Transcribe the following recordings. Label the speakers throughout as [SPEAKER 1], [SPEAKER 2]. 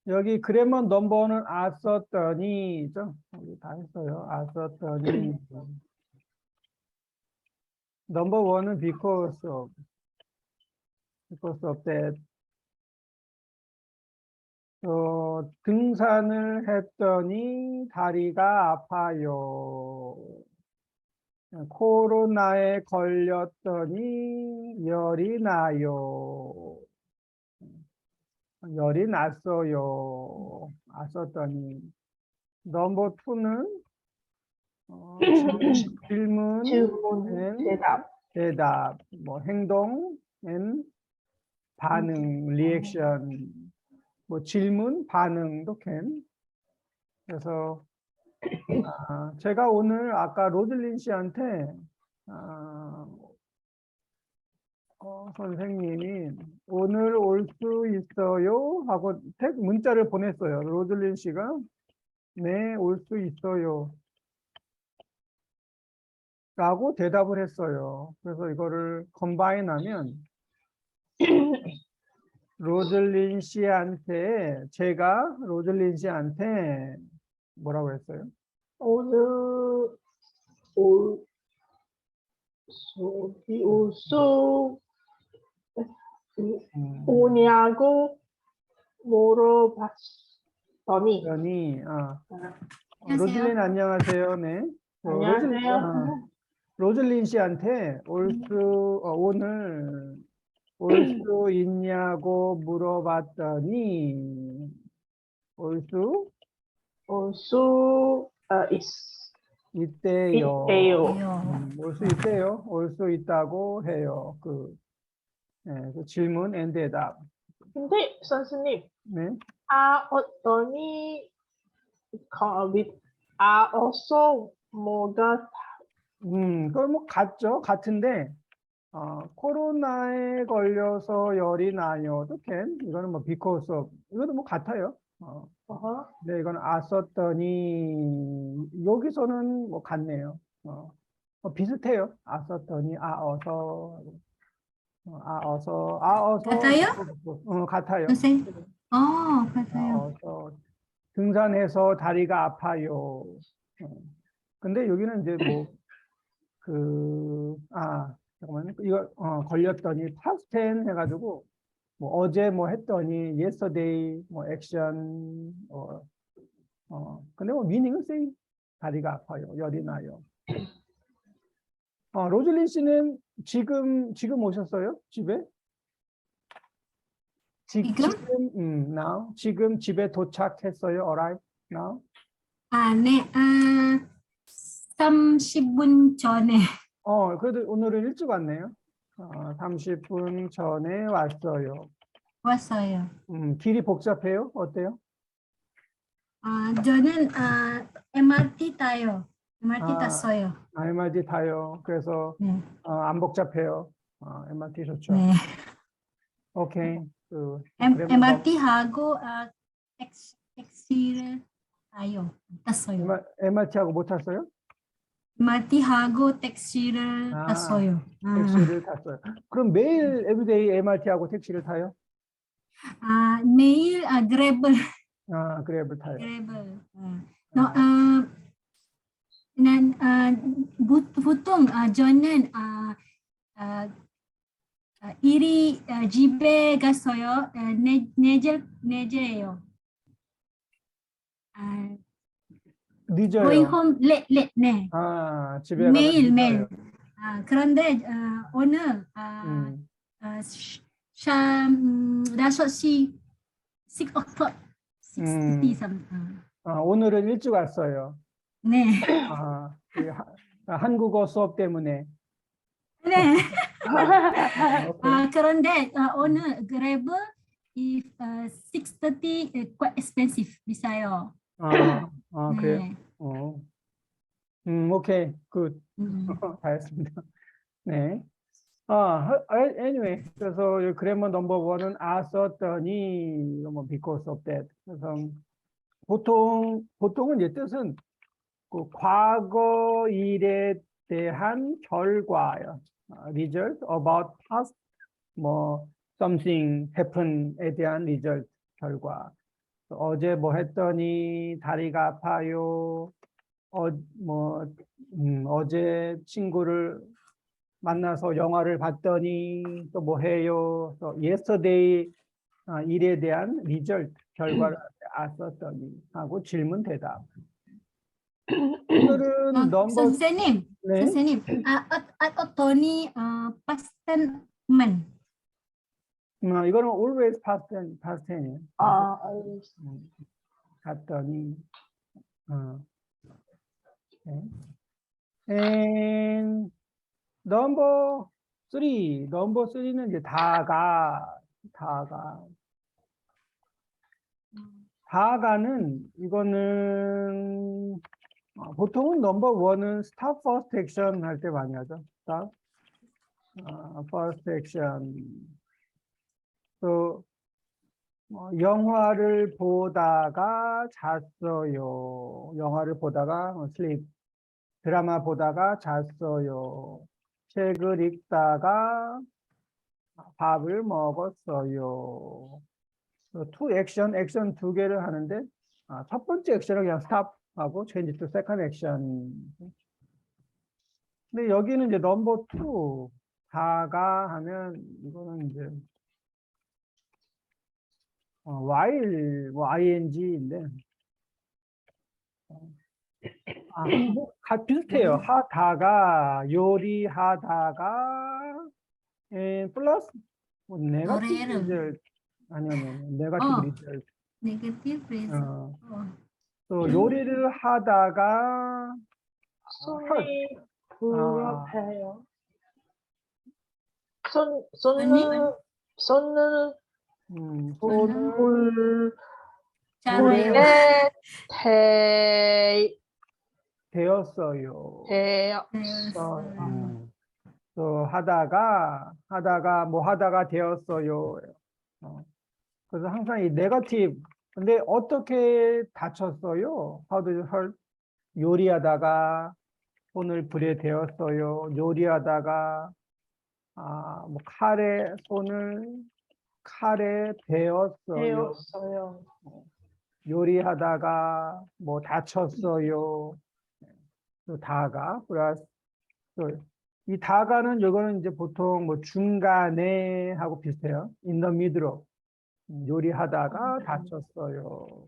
[SPEAKER 1] 여기 그래머 넘버는 썼더니죠. 여기 다 했어요. 썼더니. 넘버 원은 because of that. 등산을 했더니 다리가 아파요. 코로나에 걸렸더니 열이 나요. 열이 났어요. 넘버 투는 질문, 대답, 뭐 행동, 반응, 리액션, 뭐 질문, 반응도 can. 그래서 제가 오늘 아까 로즐린 씨한테 선생님이 오늘 올 수 있어요? 하고 문자를 보냈어요. 로즐린 씨가 네, 올 수 있어요. 라고 대답을 했어요. 그래서 이거를 컴바인 하면 제가 로즐린 씨한테 뭐라고 했어요?
[SPEAKER 2] 오늘 올 수 오냐고 물어봤더니
[SPEAKER 1] 로즐린 안녕하세요. 네.
[SPEAKER 2] 안녕하세요.
[SPEAKER 1] 로즐린 씨한테 오늘 올 수 있냐고 물어봤더니 올 수 있대요. 올 수 있대요. 올 수 있다고 해요. 그 질문 and 대답.
[SPEAKER 2] 근데 선생님,
[SPEAKER 1] 네.
[SPEAKER 2] 어떠니 also 뭐가
[SPEAKER 1] 그걸 뭐 같은데 코로나에 걸려서 열이 나요. 이거는 뭐 because of 이것도 뭐 같아요. 네, 이건 썼더니 여기서는 뭐 같네요. 비슷해요. 썼더니 어서
[SPEAKER 3] 같아요?
[SPEAKER 1] 같아요.
[SPEAKER 3] 선생님? 같아요.
[SPEAKER 1] 등산해서 다리가 아파요. 근데 여기는 이제 잠깐만요. 이거 걸렸더니 past tense 해가지고 뭐 어제 뭐 했더니 yesterday 뭐 액션 근데 뭐 meaning은 same. 다리가 아파요. 열이 나요. 로즐린 씨는 지금 오셨어요? 집에? now 지금 집에 도착했어요. arrive now.
[SPEAKER 3] 네. 30분 전에.
[SPEAKER 1] 그래도 오늘은 일찍 왔네요. 30분 전에 왔어요. 길이 복잡해요? 어때요?
[SPEAKER 3] 저는 MRT 타요. MRT 탔어요.
[SPEAKER 1] MRT 타요. 그래서
[SPEAKER 3] 네.
[SPEAKER 1] 안 복잡해요. MRT 좋죠.
[SPEAKER 3] 네.
[SPEAKER 1] 오케이.
[SPEAKER 3] MRT 하고 택시를 탔어요.
[SPEAKER 1] MRT하고 못 탔어요?
[SPEAKER 3] MRT 하고 택시를 탔어요.
[SPEAKER 1] 택시를 탔어요. 그럼 매일 에브리데이 MRT하고 택시를 타요?
[SPEAKER 3] 매일 그랩을.
[SPEAKER 1] 그랩을 타요.
[SPEAKER 3] 그랩을. 보통 저는 일이 집에 갔어요. 늦어요.
[SPEAKER 1] 늦어요.
[SPEAKER 3] Going home late. 네.
[SPEAKER 1] 집에 가면
[SPEAKER 3] 매일.
[SPEAKER 1] 늦어요.
[SPEAKER 3] 그런데 오늘 5시 6 o'clock 6:30 something.
[SPEAKER 1] 오늘은 일찍 왔어요.
[SPEAKER 3] 네.
[SPEAKER 1] 한국어 수업 때문에.
[SPEAKER 3] 네. 그런데 오늘 그랩 if 6:30 quite expensive 비싸요.
[SPEAKER 1] 그래요?
[SPEAKER 3] 네.
[SPEAKER 1] 오케이, 굿. 다 했습니다. 네. anyway, 그래서 그래머 넘버 원은 썼더니 뭐 because of that. 그래서 보통은 이 뜻은 그 과거 일에 대한 결과요. result about past 뭐 something happened에 대한 result 결과. 어제 뭐 했더니 다리가 아파요. 어제 친구를 만나서 영화를 봤더니 또 뭐 해요. 또 yesterday 일에 대한 result 결과를 썼더니 하고 질문 대답. 오늘은 넘버
[SPEAKER 3] 선생님,
[SPEAKER 1] 네.
[SPEAKER 3] 선생님, 어떠니 past tense man.
[SPEAKER 1] 이거는 always past tense.
[SPEAKER 2] 아, 알겠습니다.
[SPEAKER 1] 갔더니 네. And number 3는 이제 다가는 이거는 보통은 넘버 원은 stop first action 할 때 많이 하죠. stop first action. 또 영화를 보다가 잤어요. 영화를 보다가 sleep. 드라마 보다가 잤어요. 책을 읽다가 밥을 먹었어요. to 액션 두 개를 하는데 첫 번째 액션은 그냥 stop 하고 change to second action. 근데 여기는 이제 넘버 2 다가 하면 이거는 이제 while 뭐 ing인데 비슷해요. 하다가 요리하다가 플러스 네거티브
[SPEAKER 3] 노래를.
[SPEAKER 1] 리절트 아니요 네거티브 리절트.
[SPEAKER 3] Negative result.
[SPEAKER 1] 또 요리를 하다가
[SPEAKER 2] 손이 부럽해요. 손은
[SPEAKER 3] 손을 잘해요.
[SPEAKER 2] 불에
[SPEAKER 1] 되었어요.
[SPEAKER 2] 되었어요.
[SPEAKER 1] 또 하다가 뭐 하다가 되었어요. 그래서 항상 이 네거티브. 근데 어떻게 다쳤어요? How did you hurt? 요리하다가 손을 불에 대었어요. 요리하다가 뭐 칼에 대었어요. 요리하다가 뭐 다쳤어요. 또 다가 플러스 이 다가는 요거는 이제 보통 뭐 중간에 하고 비슷해요. In the middle. 요리하다가 다쳤어요.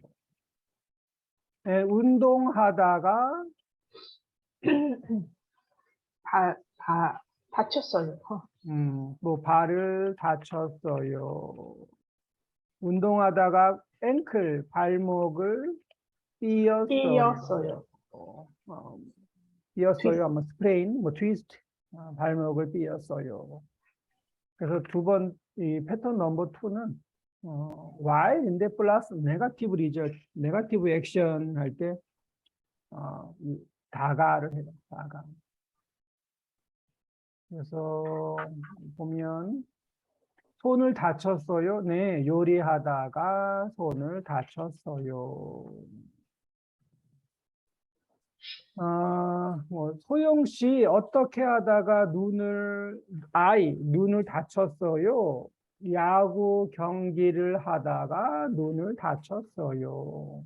[SPEAKER 1] 네, 운동하다가
[SPEAKER 2] 다쳤어요.
[SPEAKER 1] 뭐 발을 다쳤어요. 운동하다가 앵클 발목을 삐었어요. 삐었어요. 아마 스프레인, 뭐 트위스트 발목을 삐었어요. 그래서 두 번 이 패턴 넘버 2는 while인데 플러스 네거티브 리절트, 네거티브 액션 할 때 다가를 해요. 다가. 그래서 보면 손을 다쳤어요. 네, 요리하다가 손을 다쳤어요. 뭐 소영 씨 어떻게 하다가 눈을 다쳤어요. 야구 경기를 하다가 눈을 다쳤어요.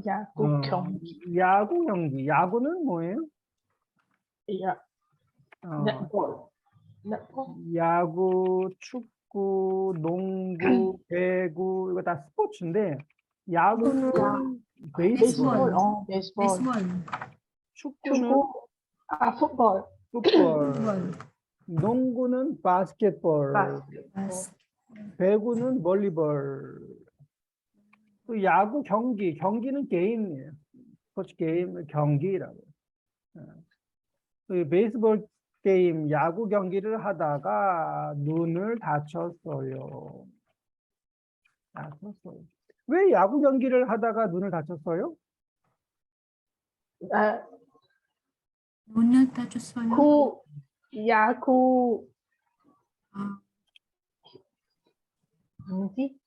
[SPEAKER 2] 야구 경기.
[SPEAKER 1] 야구 경기. 야구는 뭐예요?
[SPEAKER 2] 넷볼.
[SPEAKER 1] 야구, 축구, 농구, 배구 이거 다 스포츠인데 야구는 베이스볼,
[SPEAKER 2] 베이스볼.
[SPEAKER 1] 축구는
[SPEAKER 2] 풋볼.
[SPEAKER 1] 농구는 바스켓볼, 배구는 볼리볼. 또 야구 경기는 게임이에요. 스포츠 게임 경기라고. 또 베이스볼 게임 야구 경기를 하다가 눈을 다쳤어요. 왜 야구 경기를 하다가 눈을 다쳤어요?
[SPEAKER 3] 눈을 다쳤어요.
[SPEAKER 2] 야구 뭐지?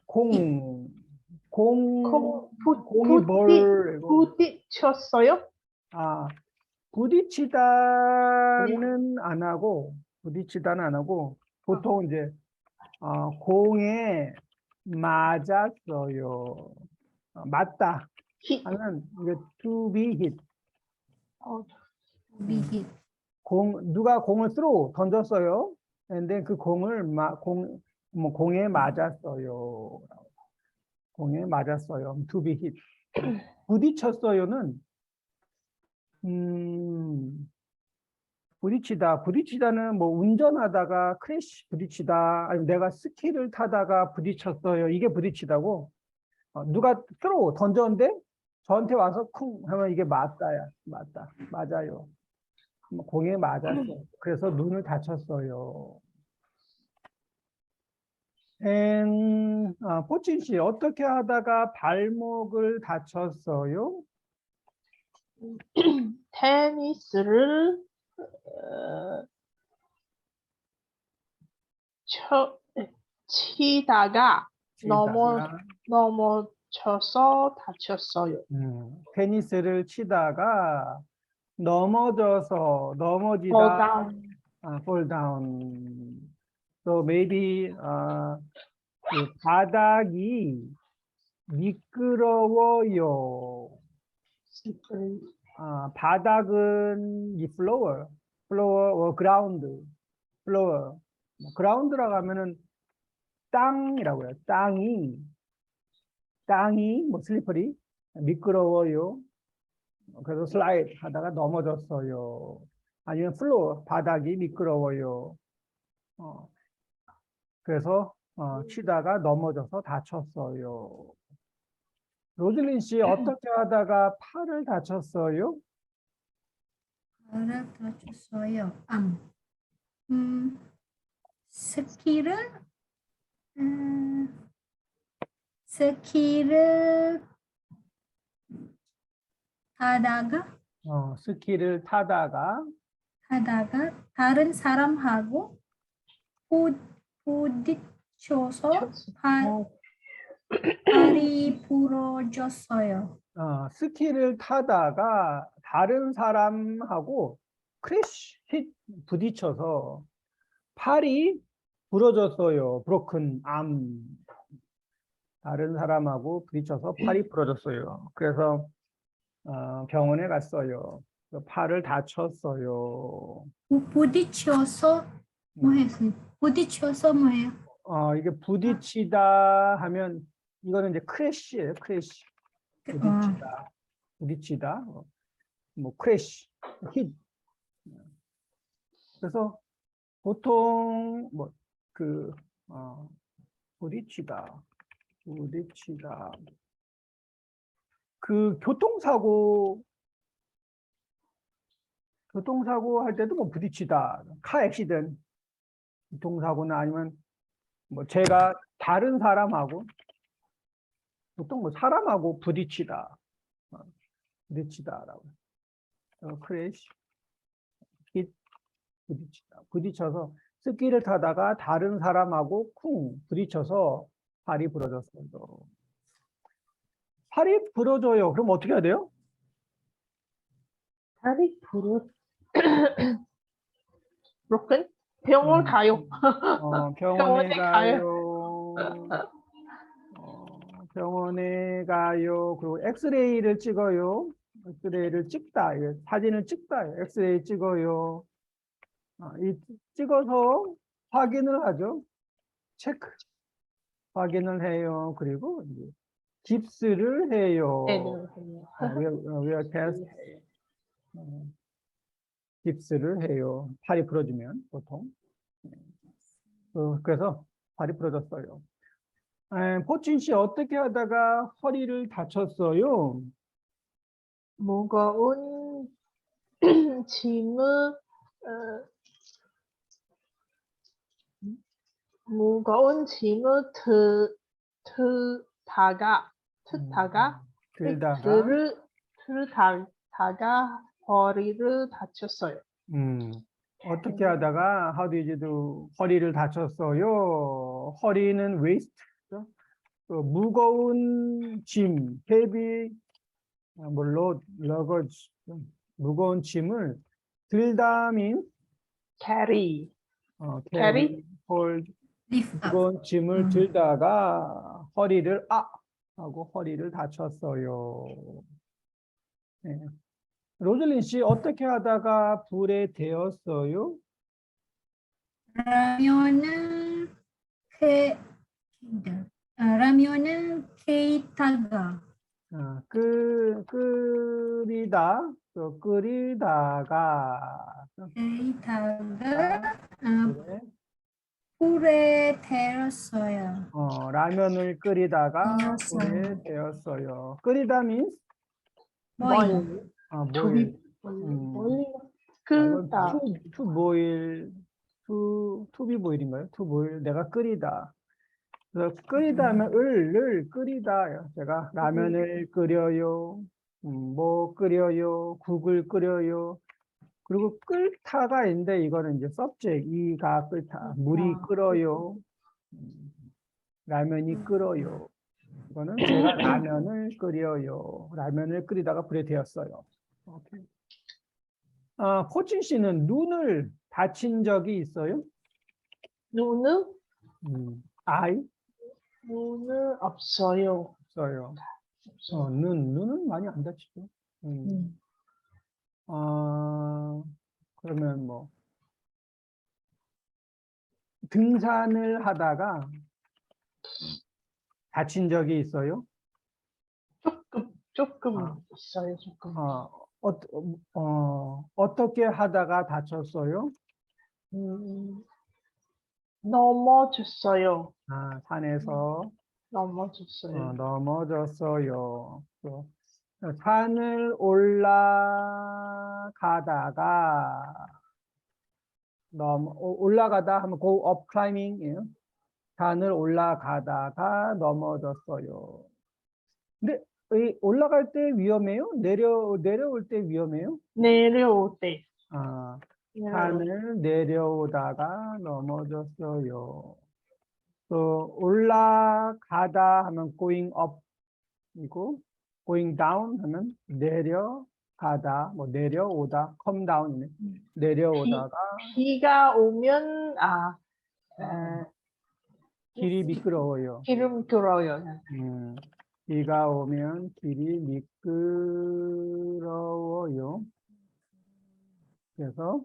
[SPEAKER 1] 공이
[SPEAKER 2] 부딪혔어요?
[SPEAKER 1] 부딪히다는 안 하고 보통 이제 공에 맞았어요. 맞다
[SPEAKER 2] hit.
[SPEAKER 1] 하면 이게 to be hit.
[SPEAKER 2] 어,
[SPEAKER 3] be hit.
[SPEAKER 1] 누가 공을 throw 던졌어요. 근데 그 공을 공에 맞았어요. 공에 맞았어요. to be hit. 부딪혔어요는 부딪히다는 뭐 운전하다가 크래시 부딪히다, 아니면 내가 스키를 타다가 부딪혔어요. 이게 부딪히다고. 누가 throw 던졌는데 저한테 와서 쿵 하면 이게 맞다야. 맞아요. 공에 맞았어요. 그래서 눈을 다쳤어요. 포친 씨, 어떻게 하다가 발목을 다쳤어요?
[SPEAKER 2] 테니스를 치다가
[SPEAKER 1] 치다가,
[SPEAKER 2] 넘어져서 다쳤어요.
[SPEAKER 1] 테니스를 치다가 넘어지다,
[SPEAKER 2] Fall down.
[SPEAKER 1] fall down. So maybe 그 바닥이 미끄러워요.
[SPEAKER 2] slippery.
[SPEAKER 1] 바닥은 이 floor or ground, floor. ground라고 하면은 땅이라고 해요. 땅이 뭐 슬리퍼리, 미끄러워요. 그래서 슬라이드 하다가 넘어졌어요. 아니면 플로어, 바닥이 미끄러워요. 그래서 치다가 넘어져서 다쳤어요. 로즐린 씨, 어떻게 하다가 팔을 다쳤어요?
[SPEAKER 3] 발을 다쳤어요. 스키를 스키를 타다가
[SPEAKER 1] 스키를 타다가
[SPEAKER 3] 다른 사람하고 부딪혀서 발이 부러졌어요.
[SPEAKER 1] 스키를 타다가 다른 사람하고 크래시, 힛, 부딪혀서 팔이 부러졌어요. broken arm. 다른 사람하고 부딪혀서 팔이 부러졌어요. 그래서 병원에 갔어요. 팔을 다쳤어요.
[SPEAKER 3] 부딪혀서 뭐 했어요? 부딪혀서 뭐예요?
[SPEAKER 1] 이게 부딪히다 하면 이거는 이제 크래시예요. 크래시. 부딪히다. 뭐 크래시, 힛. 그래서 보통 부딪히다. 그 교통사고 할 때도 뭐 부딪히다. 카 액시던 교통사고나 아니면 뭐 제가 다른 사람하고 보통 뭐 사람하고 부딪히다라고. 크래시, 힛, 부딪혀서 스키를 타다가 다른 사람하고 쿵 부딪혀서 팔이 부러졌어요. 팔이 부러져요. 그럼 어떻게 해야 돼요?
[SPEAKER 2] 다리 broken? 병원 가요.
[SPEAKER 1] 병원에
[SPEAKER 2] 병원에 가요.
[SPEAKER 1] 병원에 가요. 그리고 엑스레이를 찍어요. 엑스레이를 찍다. 사진을 찍다. 엑스레이 찍어요. 찍어서 확인을 하죠. 체크. 확인을 해요. 그리고 이제 깁스를 해요. wear cast. 깁스를 해요. 팔이 부러지면 보통. 그래서 팔이 부러졌어요. 포친 씨, 어떻게 하다가 허리를 다쳤어요?
[SPEAKER 2] 무거운 짐을 들다가 허리를 다쳤어요.
[SPEAKER 1] 어떻게 하다가 how did you do? 허리를 다쳤어요. 허리는 waist, 무거운 짐, heavy, load, luggage, 무거운 짐을 들다 means
[SPEAKER 2] carry. Carry?
[SPEAKER 1] hold
[SPEAKER 3] lift up.
[SPEAKER 1] 무거운 짐을 들다가 허리를 하고 허리를 다쳤어요. 네. 로즐린 씨 어떻게 하다가 불에 데었어요?
[SPEAKER 3] 라면을 게 라면을 게이다가
[SPEAKER 1] 끓이다가 그래?
[SPEAKER 3] 불에 데웠어요.
[SPEAKER 1] 라면을 끓이다가
[SPEAKER 3] 데웠어요.
[SPEAKER 1] 불에 데웠어요. 끓이다 means
[SPEAKER 3] boil.
[SPEAKER 1] boil.
[SPEAKER 2] boil.
[SPEAKER 1] 이건
[SPEAKER 2] 끄다.
[SPEAKER 1] to boil, to be boil인가요? to boil, 내가 끓이다. 그래서 끓이다 하면 을 끓이다. 제가 라면을 끓여요. 뭐 끓여요. 국을 끓여요. 그리고 끓다가 있는데 이거는 이제 subject, 이가 끓다. 물이 끓어요. 라면이 끓어요. 이거는 제가 라면을 끓여요. 라면을 끓이다가 불에 데웠어요. 오케이. 코진 씨는 눈을 다친 적이 있어요?
[SPEAKER 2] 눈은?
[SPEAKER 1] 아이?
[SPEAKER 2] 눈은 없어요.
[SPEAKER 1] 없어요. 눈은 많이 안 다치죠. 그러면 뭐 등산을 하다가 다친 적이 있어요?
[SPEAKER 2] 조금 있어요. 조금.
[SPEAKER 1] 어떻게 하다가 다쳤어요?
[SPEAKER 2] 넘어졌어요.
[SPEAKER 1] 산에서
[SPEAKER 2] 넘어졌어요.
[SPEAKER 1] 넘어졌어요. 또, 산을 올라가다가 올라가다 하면 go up climbing이에요. 산을 올라가다가 넘어졌어요. 근데 이 올라갈 때 위험해요? 내려올 때 위험해요?
[SPEAKER 2] 내려올 때.
[SPEAKER 1] 산을 내려오다가 넘어졌어요. 또 올라가다 하면 going up 이고 going down 하면 내려가다, 뭐 내려오다, come down이네. 내려오다가
[SPEAKER 2] 비가 오면
[SPEAKER 1] 길이 미끄러워요.
[SPEAKER 2] 기름 들어요.
[SPEAKER 1] 비가 오면 길이 미끄러워요. 그래서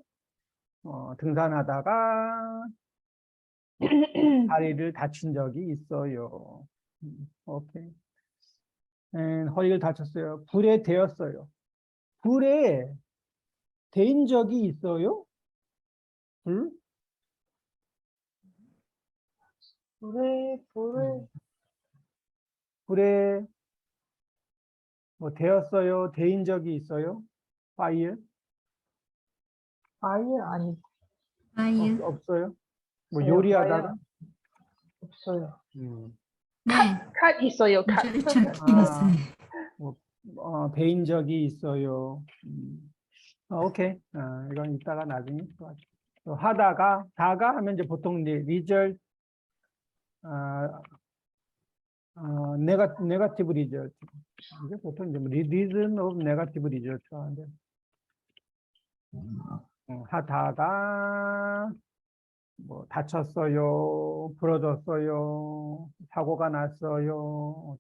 [SPEAKER 1] 등산하다가 다리를 다친 적이 있어요. 오케이. 허리를 다쳤어요. 불에 데었어요. 불에 데인 적이 있어요? 불에 뭐 데었어요? 데인 적이 있어요? 파이어?
[SPEAKER 2] 아예 아니
[SPEAKER 3] fire.
[SPEAKER 1] 없어요? 뭐
[SPEAKER 2] 없어요.
[SPEAKER 1] 요리하다가?
[SPEAKER 2] 없어요.
[SPEAKER 3] 네.
[SPEAKER 2] 칼 있어요. 칼.
[SPEAKER 3] 저기 있어요.
[SPEAKER 1] 데인 적이 있어요. 오케이. 이건 이따가 나중에 또 하다가 다가 하면 이제 보통 이제 result 네가티브 리절트. 이게 보통 이제 reason of negative result 하는데 하다가 뭐 다쳤어요, 부러졌어요, 사고가 났어요,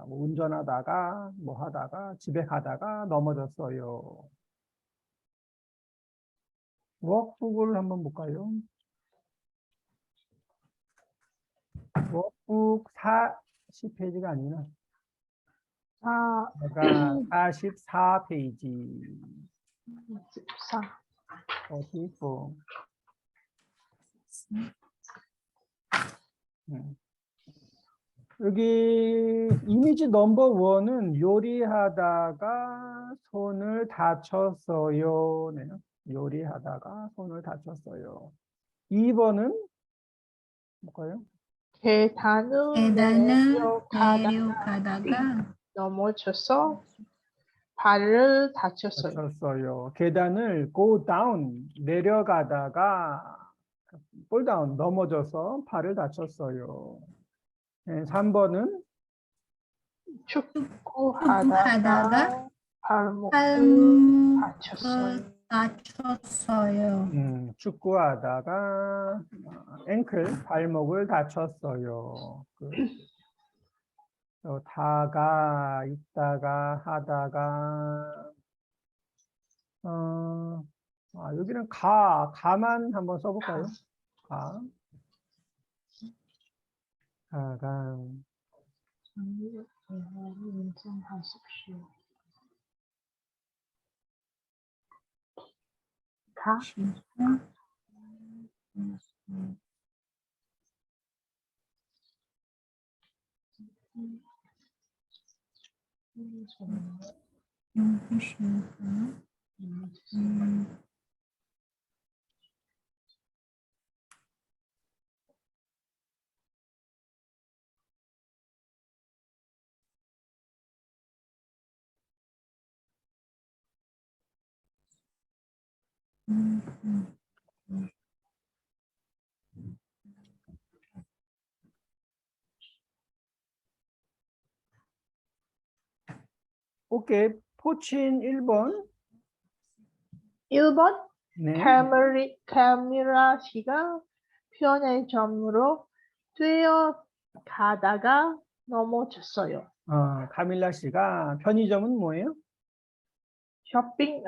[SPEAKER 1] 뭐 운전하다가 뭐 하다가 집에 가다가 넘어졌어요. 워크북을 한번 볼까요? 워크북 40페이지가 아니구나. 내가 44페이지. 44. 여기 이미지 넘버 1은 요리하다가 손을 다쳤어요. 네. 요리하다가 손을 다쳤어요. 2번은 뭘까요?
[SPEAKER 2] 계단을
[SPEAKER 3] 내려가다가
[SPEAKER 2] 넘어져서 발을 다쳤어요.
[SPEAKER 1] 다쳤어요. 계단을 go down 내려가다가 fall down 넘어져서 발을 다쳤어요. 네, 3번은
[SPEAKER 2] 축구하다가 발목을
[SPEAKER 3] 발목
[SPEAKER 2] 다쳤어요.
[SPEAKER 3] 다쳤어요.
[SPEAKER 1] 축구하다가 앵클 발목을 다쳤어요. 다가 있다가 하다가 여기는 가만 한번 써볼까요? 가가
[SPEAKER 2] 인정하십시오. 가?
[SPEAKER 1] 오케이. 포친 1번.
[SPEAKER 2] 1번
[SPEAKER 1] 네.
[SPEAKER 2] 카미라 씨가 편의점으로 뛰어가다가 넘어졌어요.
[SPEAKER 1] 카밀라 씨가 편의점은 뭐예요?
[SPEAKER 2] 쇼핑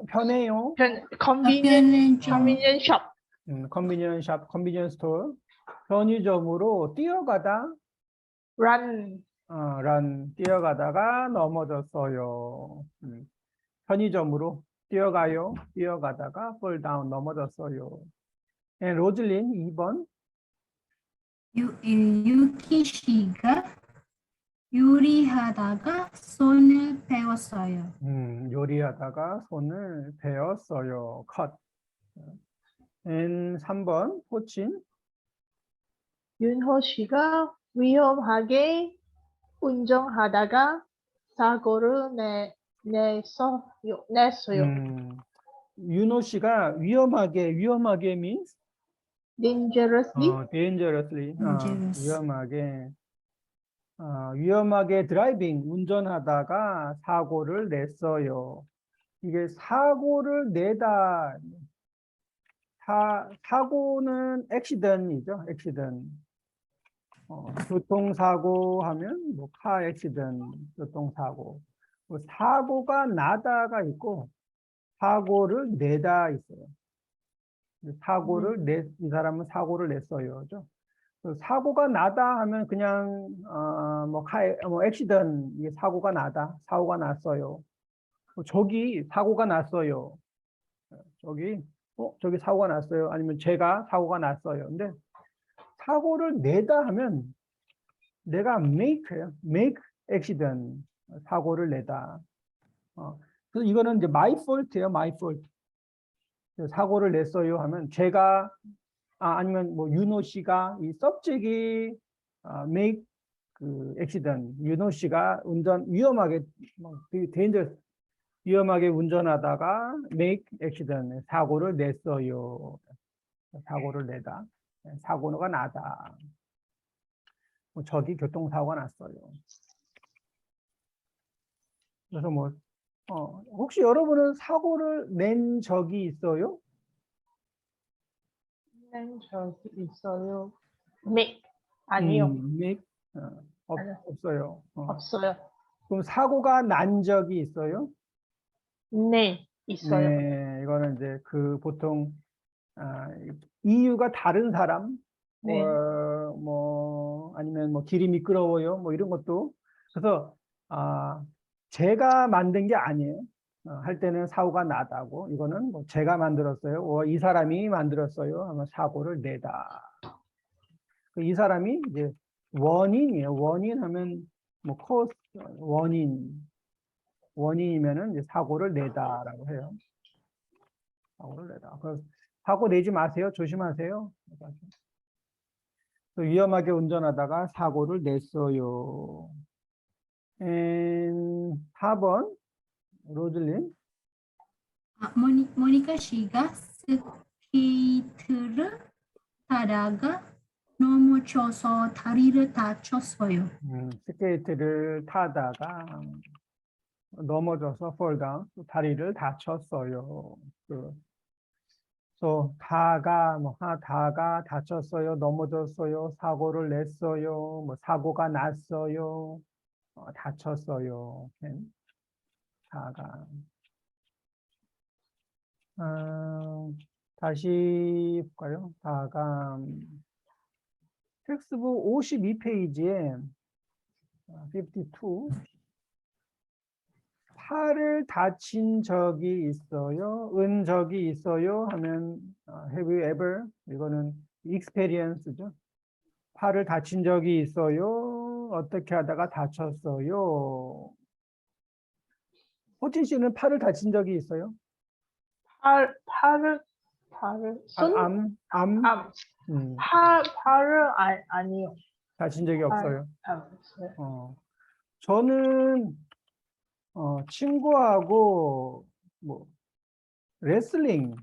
[SPEAKER 1] 편해요.
[SPEAKER 2] 컨비니언스 숍.
[SPEAKER 1] 컨비니언스 스토어. 편의점으로 뛰어가다.
[SPEAKER 2] run
[SPEAKER 1] 뛰어가다가 넘어졌어요. 편의점으로 뛰어가다가 fall down 넘어졌어요. 로즐린 2번.
[SPEAKER 3] 유키 씨가 요리하다가 손을 베었어요.
[SPEAKER 1] 요리하다가 손을 베었어요. 컷. 3번 포친.
[SPEAKER 2] 윤호 씨가 위험하게 운전하다가 사고를 냈어요.
[SPEAKER 1] 윤호 씨가 위험하게 means
[SPEAKER 2] dangerously
[SPEAKER 1] dangerously
[SPEAKER 3] Dangerous.
[SPEAKER 1] 위험하게 드라이빙 운전하다가 사고를 냈어요. 이게 사고를 내다 사고는 accident이죠. accident. 교통사고 하면 뭐 car accident 교통사고. 사고가 나다가 있고 사고를 내다 있어요. 이 사람은 사고를 냈어요. 그죠? 사고가 나다 하면 그냥 액시던 이게 사고가 나다, 사고가 났어요. 저기 사고가 났어요. 저기 사고가 났어요. 아니면 제가 사고가 났어요. 근데 사고를 내다 하면 내가 make accident 사고를 내다. 그래서 이거는 이제 my fault예요, my fault. 사고를 냈어요 하면 제가 아니면 뭐 윤호 씨가 이 subject이 make 그 accident 윤호 씨가 위험하게 dangerous 위험하게 운전하다가 make accident 사고를 냈어요. 사고를 내다. 사고가 나다. 저기 교통사고가 났어요. 그래서 혹시 여러분은 사고를 낸 적이 있어요?
[SPEAKER 2] 낸 적이 있어요. make 아니요.
[SPEAKER 1] make
[SPEAKER 2] 아니요.
[SPEAKER 1] 없어요.
[SPEAKER 2] 없어요.
[SPEAKER 1] 그럼 사고가 난 적이 있어요?
[SPEAKER 2] 네, 있어요.
[SPEAKER 1] 네, 이거는 이제 보통 이유가 다른 사람,
[SPEAKER 2] 네.
[SPEAKER 1] 아니면 길이 미끄러워요, 뭐 이런 것도. 그래서 제가 만든 게 아니에요. 할 때는 사고가 나다고. 이거는 제가 만들었어요. 이 사람이 만들었어요. 하면 사고를 내다. 이 사람이 이제 원인이에요. 원인 하면 cause, 원인이면은 이제 사고를 내다라고 해요. 사고를 내다. 그래서 사고 내지 마세요. 조심하세요. 위험하게 운전하다가 사고를 냈어요. 4번 로즐린.
[SPEAKER 3] 모니카 씨가 스케이트를 타다가 넘어져서 다리를 다쳤어요.
[SPEAKER 1] 스케이트를 타다가 넘어져서 fall down, 다리를 다쳤어요. 다가 다쳤어요, 넘어졌어요, 사고를 냈어요, 뭐 사고가 났어요, 다쳤어요. 다가. 다시 볼까요? 다가 텍스트북 52페이지에 52 팔을 다친 적이 있어요? 은 적이 있어요? 하면 have you ever? 이거는 experience죠. 팔을 다친 적이 있어요? 어떻게 하다가 다쳤어요? 호진 씨는 팔을 다친 적이 있어요?
[SPEAKER 2] 팔을 손
[SPEAKER 1] 암?
[SPEAKER 2] 팔을 아니요.
[SPEAKER 1] 다친 적이 없어요.
[SPEAKER 2] 없어요.
[SPEAKER 1] 저는 친구하고 뭐 레슬링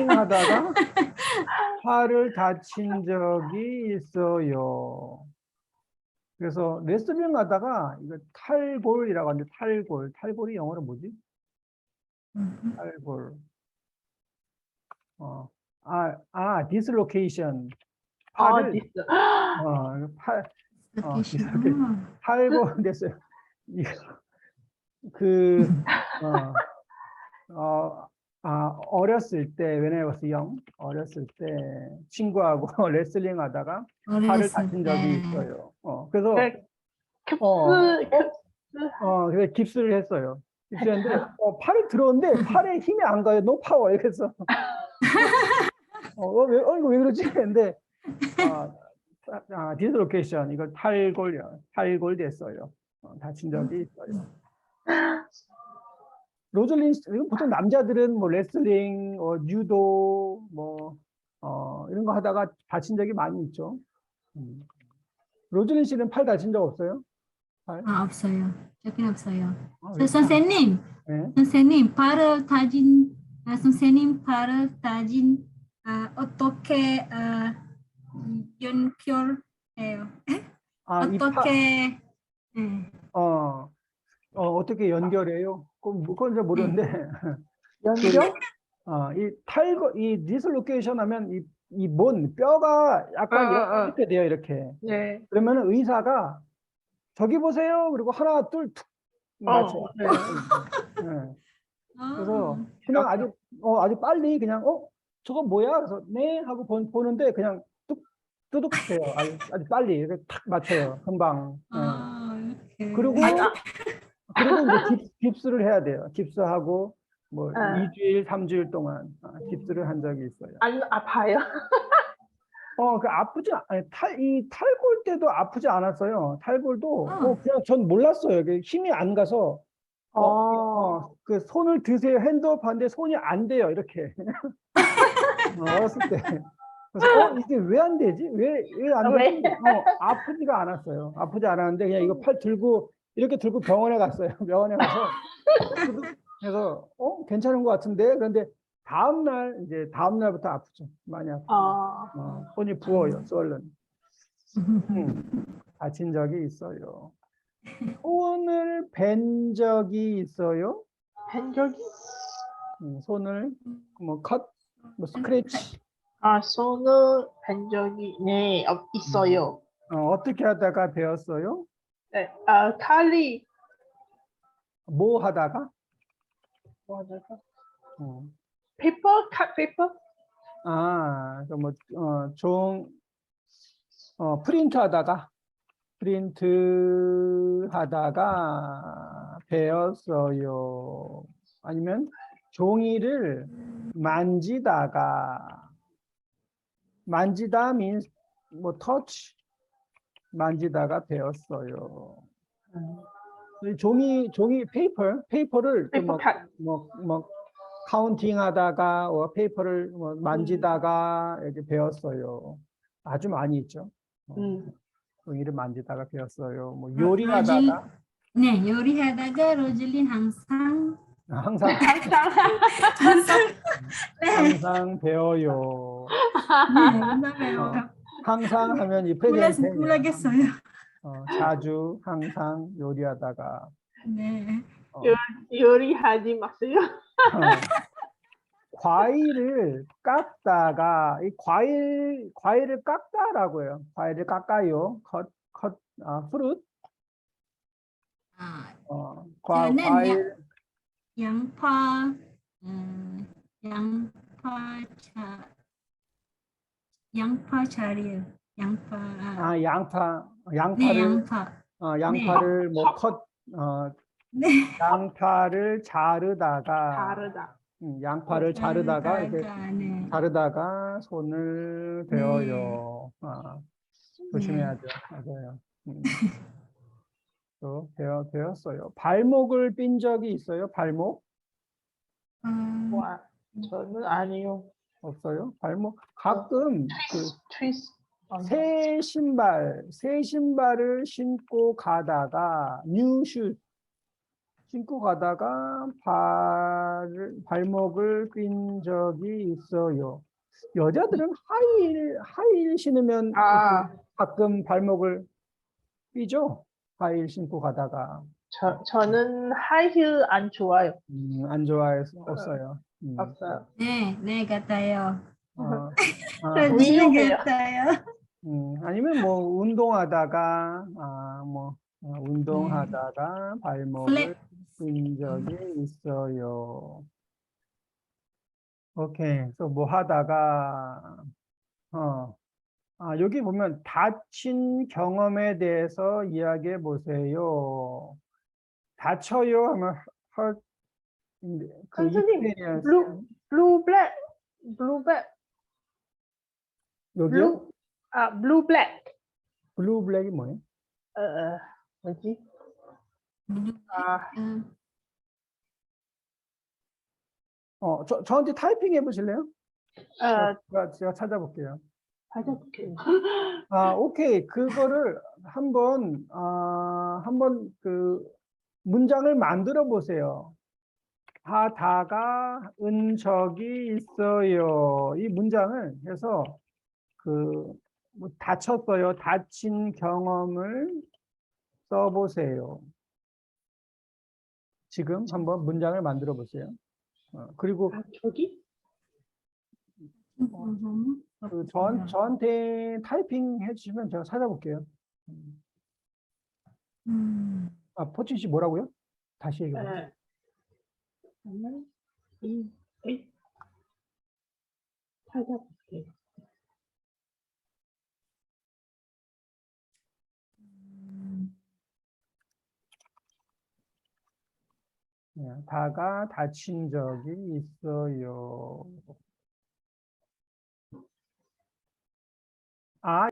[SPEAKER 1] 하다가 팔을 다친 적이 있어요. 그래서 레슬링 하다가 이거 탈골이라고 하는데 탈골이 영어로 뭐지? 탈골. 디슬로케이션. 팔을 탈골 됐어요. 어렸을 때 when I was young, 어렸을 때 친구하고 레슬링 하다가 팔을 다친 적이 있어요. 그래서
[SPEAKER 2] 네,
[SPEAKER 1] 그래서 깁스를 했어요. 깁스했는데 팔을 들었는데 팔에 힘이 안 가요. No power. 그래서 이거 왜 그러지? 근데 디스로케이션 이거 탈골 됐어요. 다친 적이 있어요. 로즐린 보통 남자들은 뭐 레슬링, 유도 뭐 이런 거 하다가 다친 적이 많이 있죠. 로즐린 씨는 팔 다친 적 없어요? 팔?
[SPEAKER 3] 없어요. 저긴 없어요.
[SPEAKER 1] 왜?
[SPEAKER 3] 선생님,
[SPEAKER 1] 네?
[SPEAKER 3] 선생님 팔을 다진 어떻게 연결해요? 어떻게
[SPEAKER 1] 어떻게 연결해요? 그건 잘 모르는데
[SPEAKER 2] 연결?
[SPEAKER 1] 이 디슬로케이션 하면 이 뼈가 약간 이렇게 돼요, 이렇게.
[SPEAKER 2] 네.
[SPEAKER 1] 그러면 의사가 저기 보세요. 그리고 하나, 둘, 툭 맞춰요.
[SPEAKER 2] 네.
[SPEAKER 1] 네. 그래서 그냥 아주 빨리 그냥 저거 뭐야? 그래서 네 하고 보는데 그냥 뚜둑 돼요. 아주 빨리 이렇게 탁 맞춰요. 금방.
[SPEAKER 3] 이렇게.
[SPEAKER 1] 그리고 이제 깁스를 해야 돼요. 깁스하고 뭐 2주일, 3주일 동안 깁스를 한 적이 있어요.
[SPEAKER 2] 아파요?
[SPEAKER 1] 아프지 이 탈골 때도 아프지 않았어요. 탈골도 그냥 전 몰랐어요. 힘이 안 가서 그 손을 드세요. 핸드업 하는데 손이 안 돼요. 이렇게. 어렸을 때. 그래서 이게 왜 안 되지? 왜 안 되지? 아프지가 않았어요. 아프지 않았는데 그냥 이거 팔 들고 이렇게 들고 병원에 갔어요. 병원에 가서 그래서 괜찮은 것 같은데 그런데 다음 날부터 아프죠. 많이 아프죠. 손이 부어요. 썰는. 다친 적이 있어요. 손을 벤 적이 있어요?
[SPEAKER 2] 한 적이?
[SPEAKER 1] 손을 뭐 컷, 뭐 스크래치.
[SPEAKER 2] 손을 한 적이 있어요.
[SPEAKER 1] 어떻게 하다가 배웠어요?
[SPEAKER 2] 네. 칼이
[SPEAKER 1] 뭐 하다가?
[SPEAKER 2] 페이퍼? cut 페이퍼?
[SPEAKER 1] 프린트 하다가 배웠어요. 아니면 종이를 만지다 means 뭐 touch, 만지다가 배웠어요. 종이 페이퍼를
[SPEAKER 2] 페이퍼 cut.
[SPEAKER 1] 뭐 카운팅 하다가 페이퍼를 뭐 만지다가 이렇게 배웠어요. 아주 많이 있죠. 종이를 만지다가 배웠어요. 뭐 요리하다가.
[SPEAKER 3] 네, 요리하다가 로즐린 항상
[SPEAKER 1] 항상 배워요.
[SPEAKER 3] 네, 항상 배워요.
[SPEAKER 1] 항상 하면 이 프레젠트
[SPEAKER 3] 몰라겠어요.
[SPEAKER 1] 자주 항상 요리하다가
[SPEAKER 3] 네.
[SPEAKER 1] 어,
[SPEAKER 2] 요리하지 마세요.
[SPEAKER 1] 과일을 깎다가 이 과일을 깎다라고 해요. 과일을 깎아요. fruit
[SPEAKER 3] 아,
[SPEAKER 1] 과일
[SPEAKER 3] 저는 양파, 양파 자리요. 양파,
[SPEAKER 1] 아
[SPEAKER 3] 네,
[SPEAKER 1] 양파를
[SPEAKER 3] 양파.
[SPEAKER 1] 양파를 뭐
[SPEAKER 3] 네,
[SPEAKER 1] 양파를 자르다가
[SPEAKER 2] 다르다.
[SPEAKER 1] 양파를 자르다가 이렇게
[SPEAKER 3] 네.
[SPEAKER 1] 자르다가 손을
[SPEAKER 3] 네.
[SPEAKER 1] 대어요. 조심해야죠. 맞아요. 또 배웠어요. 발목을 삔 적이 있어요? 발목?
[SPEAKER 2] 와, 저는 아니요.
[SPEAKER 1] 없어요? 발목? 가끔
[SPEAKER 2] 트위스.
[SPEAKER 1] 새 신발을 신고 가다가 뉴슈 신고 가다가 발목을 삔 적이 있어요. 여자들은 하이힐 신으면 가끔 발목을 삐죠? 하이힐 신고 가다가.
[SPEAKER 2] 저는 하이힐 안 좋아요.
[SPEAKER 1] 안 좋아해서 없어요.
[SPEAKER 2] 없어요.
[SPEAKER 3] 네, 네, 같아요.
[SPEAKER 2] 위험해요.
[SPEAKER 3] 저는 같아요.
[SPEAKER 1] 아니면 뭐 운동하다가 운동하다가 발목을 삔 적이 있어요. 오케이. 그래서 뭐 하다가 여기 보면 다친 경험에 대해서 이야기해 보세요. 다쳐요 하면 hurt 그
[SPEAKER 2] 선생님,
[SPEAKER 1] experience
[SPEAKER 2] 블루블랙,
[SPEAKER 1] 여기요?
[SPEAKER 2] 블루블랙.
[SPEAKER 1] 블루 블랙이 뭐예요?
[SPEAKER 2] 뭐지?
[SPEAKER 1] 저한테 타이핑 해보실래요? 제가 찾아볼게요.
[SPEAKER 2] 찾아볼게요.
[SPEAKER 1] 오케이. 그거를 한번 그 문장을 만들어 보세요. 하다가 은 적이 있어요. 이 문장을 해서 뭐 다쳤어요. 다친 경험을 써보세요. 지금 한번 문장을 만들어 보세요. 그리고
[SPEAKER 2] 저기?
[SPEAKER 1] 저한테 타이핑 해주시면 제가 찾아볼게요. 포춘 씨 뭐라고요? 다시 얘기해요.
[SPEAKER 2] 찾아볼게요.
[SPEAKER 1] 다가 다친 적이 있어요.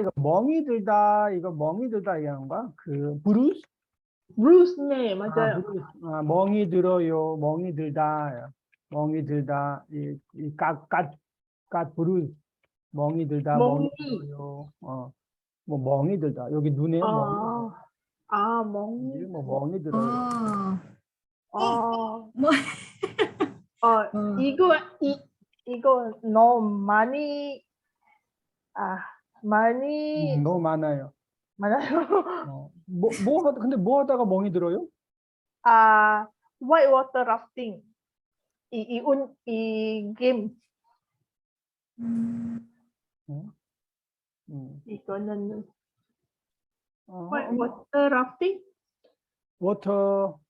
[SPEAKER 1] 이거 멍이 들다 얘기하는 거야?
[SPEAKER 2] 브루스, 네, 맞아요.
[SPEAKER 1] 멍이 들어요. 멍이 들다. 브루스. 멍이 들다. 멍이 들어요. 뭐 멍이 들다. 여기 눈에 멍이.
[SPEAKER 2] 멍이.
[SPEAKER 1] 뭐 멍이 들어요.
[SPEAKER 2] 이거 너무 많이
[SPEAKER 1] 너무 많아요.
[SPEAKER 2] 많아요.
[SPEAKER 1] 근데 뭐 하다가 멍이 들어요?
[SPEAKER 2] white water rafting. 이 게임. 이거는 white water rafting.
[SPEAKER 1] 워터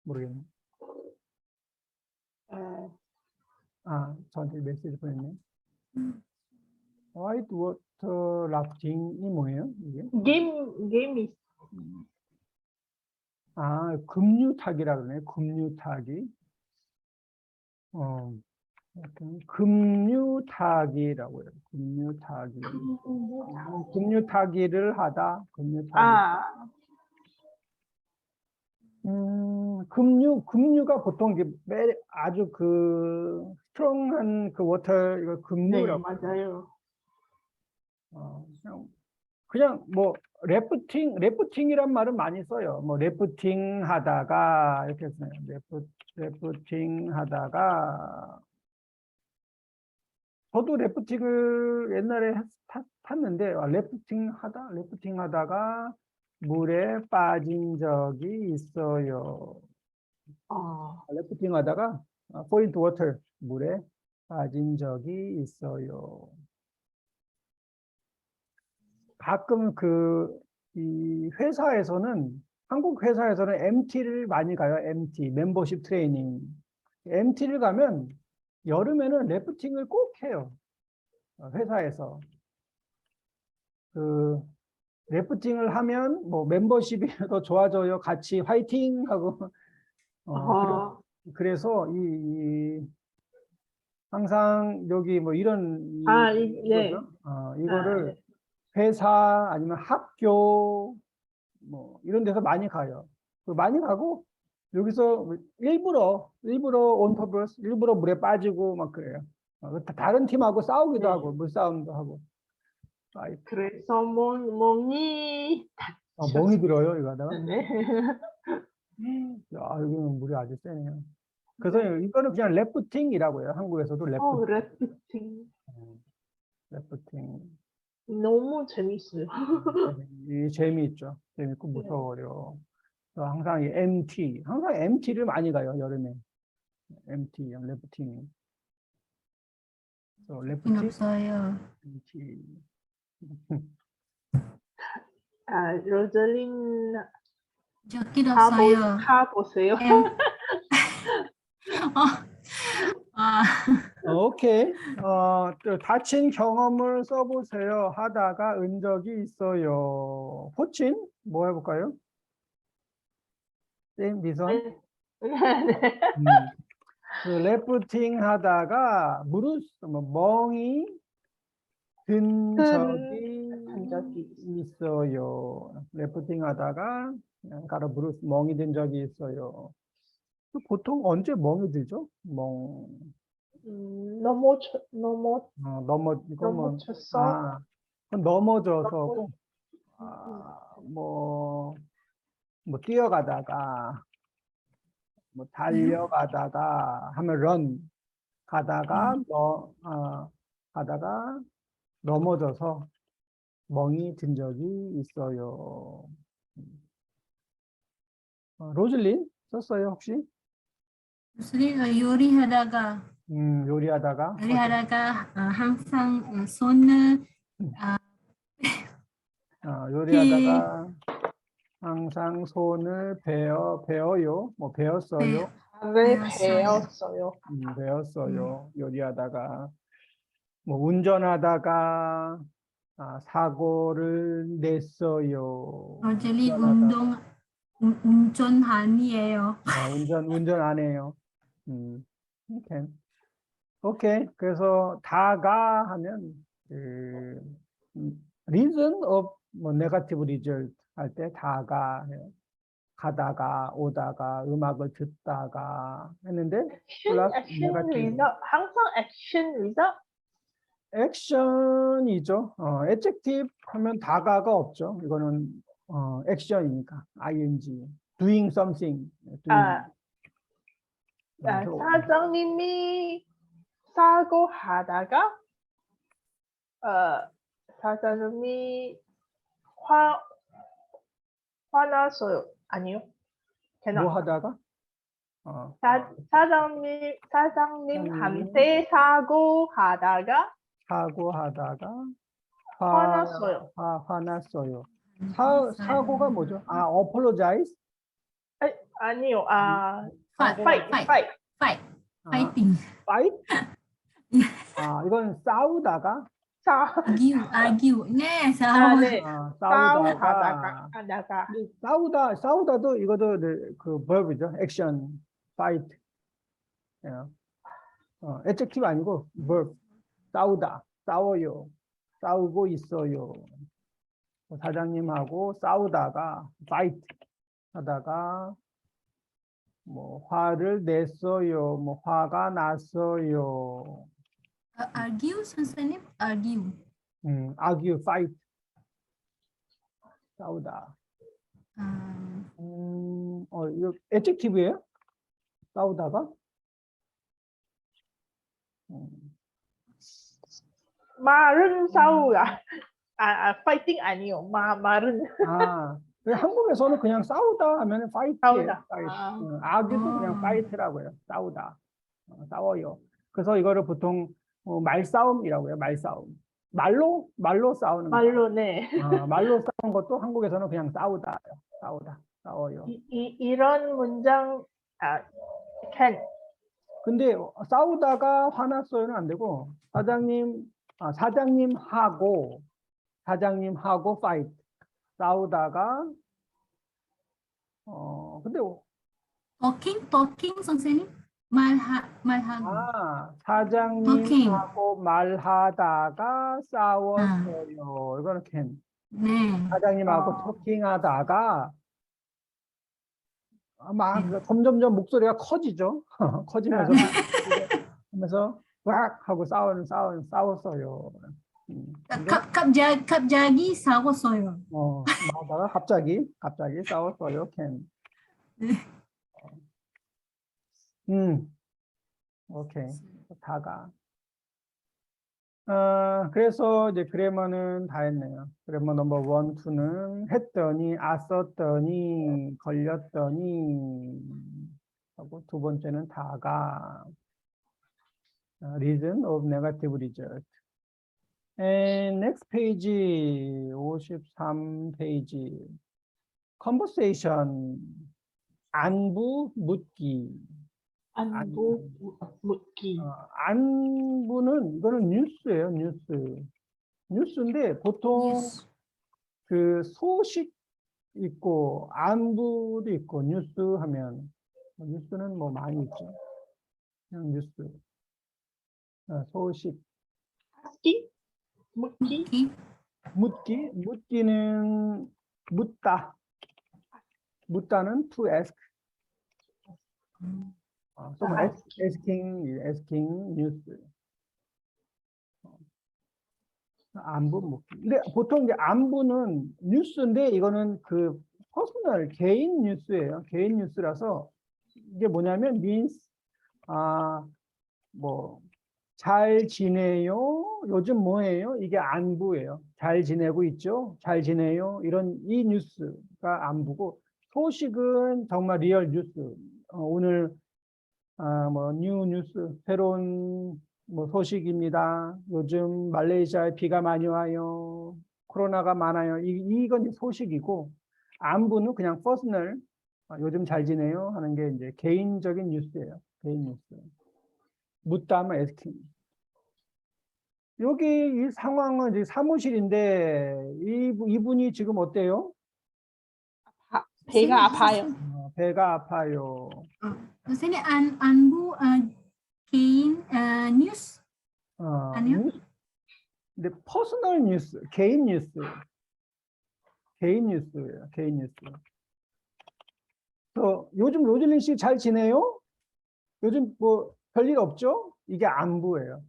[SPEAKER 1] 모르겠네. 저한테 메시지 보냈네. 화이트 워터 라프팅이 뭐예요? 이게?
[SPEAKER 2] 게임이.
[SPEAKER 1] 급류타기라 그러네. 급류타기. 급류타기라고 해요. 급류타기. 급류타기를 하다. 급류타기. 급류가 보통 아주 스트롱한 워터 이거 급류라고.
[SPEAKER 2] 네, 맞아요.
[SPEAKER 1] 그냥 뭐 래프팅이란 말은 많이 써요. 뭐 래프팅 하다가 이렇게 써요. 래프팅 하다가 저도 래프팅을 옛날에 탔는데, 래프팅 하다가 물에 빠진 적이 있어요. 래프팅 하다가, fall into water, 물에 빠진 적이 있어요. 가끔 이 회사에서는, 한국 회사에서는 MT를 많이 가요. MT, 멤버십 트레이닝. MT를 가면 여름에는 래프팅을 꼭 해요. 회사에서. 그, 래프팅을 하면 뭐 멤버십이 더 좋아져요. 같이 화이팅 하고. 그래서 항상 여기 뭐 이런
[SPEAKER 2] 네.
[SPEAKER 1] 이거죠. 이거를 회사 아니면 학교 뭐 이런 데서 많이 가요. 많이 가고 여기서 일부러 on purpose, 일부러 물에 빠지고 막 그래요. 다른 팀하고 싸우기도
[SPEAKER 2] 네.
[SPEAKER 1] 하고 물싸움도 하고.
[SPEAKER 2] 그래서 몸이
[SPEAKER 1] 멍이 들어요 이거 하다가.
[SPEAKER 2] 네.
[SPEAKER 1] 여기는 물이 아주 세네요. 그래서 이거는 그냥 래프팅이라고 해요. 한국에서도 래프팅.
[SPEAKER 2] 래프팅.
[SPEAKER 1] 래프팅.
[SPEAKER 2] 너무 재밌어요.
[SPEAKER 1] 재미있죠. 재밌고 무서워요. 항상 항상 MT를 많이 가요, 여름에. MT, 래프팅. 래프팅,
[SPEAKER 3] 없어요.
[SPEAKER 1] MT.
[SPEAKER 2] 로즐린
[SPEAKER 3] 저길 없어요.
[SPEAKER 2] 가보세요.
[SPEAKER 1] 오케이. 또 다친 경험을 써보세요. 하다가 은 적이 있어요. 호칭, 뭐 해볼까요? 미선?
[SPEAKER 2] 네.
[SPEAKER 1] 래프팅 하다가 멍이 든 적이 있어요. 래프팅 하다가 멍이 든 적이 있어요. 보통 언제 멍이 들죠?
[SPEAKER 2] 넘어졌어.
[SPEAKER 1] 그건 넘어져서 뛰어가다가 달려가다가 하면 run 가다가 넘어져서 멍이 든 적이 있어요. 로즐린 썼어요 혹시?
[SPEAKER 3] 무슨
[SPEAKER 1] 요리하다가
[SPEAKER 3] 항상 손을
[SPEAKER 1] 요리하다가 항상 손을 베어요. 뭐 베었어요.
[SPEAKER 2] 배웠어요.
[SPEAKER 1] 베었어요. 요리하다가 뭐 운전하다가 사고를 냈어요.
[SPEAKER 3] 로즐리 운전 아니에요.
[SPEAKER 1] 운전 안 해요. 오케이. 그래서 다가 하면 reason of negative result 할 때 다가 해요. 가다가 오다가 음악을 듣다가 했는데
[SPEAKER 2] 액션 리더 항상 액션 리더
[SPEAKER 1] 액션이죠. adjective 하면 다가가 없죠. 이거는 액션이니까 ing doing something.
[SPEAKER 2] 사장님이 사고하다가 사장님이 화났어요. 아니요.
[SPEAKER 1] 뭐 하다가
[SPEAKER 2] 사장님한테 사고하다가 화났어요.
[SPEAKER 1] 화났어요. 사고가 뭐죠? apologize.
[SPEAKER 2] 아니요.
[SPEAKER 3] fighting.
[SPEAKER 1] fight. 이건 싸우다가.
[SPEAKER 3] argue. 네,
[SPEAKER 1] 싸우다도 이것도 그 verb이죠. action, fight. adjective 아니고 verb. 싸우다, 싸워요, 싸우고 있어요. 사장님하고 싸우다가 fight 하다가 뭐 화를 냈어요. 뭐 화가 났어요.
[SPEAKER 3] argue 선생님 argue.
[SPEAKER 1] argue, fight. 싸우다. 이거 adjective예요? 싸우다가?
[SPEAKER 2] 말은 싸우야. 파이팅 아니요. 말은
[SPEAKER 1] 그 한국에서는 그냥 싸우다 하면 파이트예요.
[SPEAKER 2] 싸우다.
[SPEAKER 1] 파이트. 아기도 그냥
[SPEAKER 3] 아.
[SPEAKER 1] 파이트라고 해요. 싸우다. 싸워요. 그래서 이거를 보통 말싸움이라고 해요. 말싸움. 말로 싸우는 거.
[SPEAKER 2] 말로 네.
[SPEAKER 1] 말로 싸우는 것도 한국에서는 그냥 싸우다. 싸워요.
[SPEAKER 2] 이런 문장 can
[SPEAKER 1] 근데 싸우다가 화났어요는 안 되고 사장님하고 파이트. 싸우다가 근데
[SPEAKER 3] talking 선생님 말하고.
[SPEAKER 1] 사장님하고 말하다가 싸웠어요. 이거는 can.
[SPEAKER 3] 네.
[SPEAKER 1] 사장님하고 토킹하다가 점점점 목소리가 커지죠. 커지면서 하면서 왁 하고 싸웠어요.
[SPEAKER 3] 갑자기 싸웠어요.
[SPEAKER 1] 말하다가 갑자기 싸웠어요. can.
[SPEAKER 3] 네.
[SPEAKER 1] 오케이. 다가. 그래서 이제 그래머는 다 했네요. 그래머 넘버 1, 2는 했더니, 썼더니, 걸렸더니 하고 두 번째는 다가. reason of negative result. And next page, 53 페이지. conversation. 안부 묻기.
[SPEAKER 2] 안부 묻기.
[SPEAKER 1] 안부는 이거는 뉴스예요. 뉴스인데 보통
[SPEAKER 3] Yes.
[SPEAKER 1] 그 소식 있고 안부도 있고 뉴스 하면 뉴스는 뭐 많이 있죠. 그냥 뉴스. 소식.
[SPEAKER 2] 묻기 묻기
[SPEAKER 3] Okay.
[SPEAKER 1] 묻기는 묻다. 묻다는 to ask. asking news. 안부 묻기. 근데 보통 이제 안부는 뉴스인데 이거는 그 퍼스널 개인 뉴스예요. 개인 뉴스라서 이게 뭐냐면 means 뭐 잘 지내요? 요즘 뭐해요? 이게 안부예요. 잘 지내고 있죠? 잘 지내요? 이 뉴스가 안부고 소식은 정말 리얼 뉴스. 오늘 뭐 뉴 뉴스 새로운 뭐 소식입니다. 요즘 말레이시아에 비가 많이 와요. 코로나가 많아요. 이건 이제 소식이고 안부는 그냥 퍼스널 요즘 잘 지내요 하는 게 이제 개인적인 뉴스예요. 개인 뉴스. 묻다 하면 asking. 여기 이 상황은 이제 사무실인데 이분이 지금 어때요?
[SPEAKER 2] 배가 아파요.
[SPEAKER 1] 배가 아파요.
[SPEAKER 3] 선생님 안부 개인 뉴스 아니요?
[SPEAKER 1] 뉴스. 근데 퍼스널 뉴스, 개인 뉴스예요. 개인 뉴스. 요즘 로즐린 씨 잘 지내요? 요즘 뭐 별일 없죠? 이게 안부예요.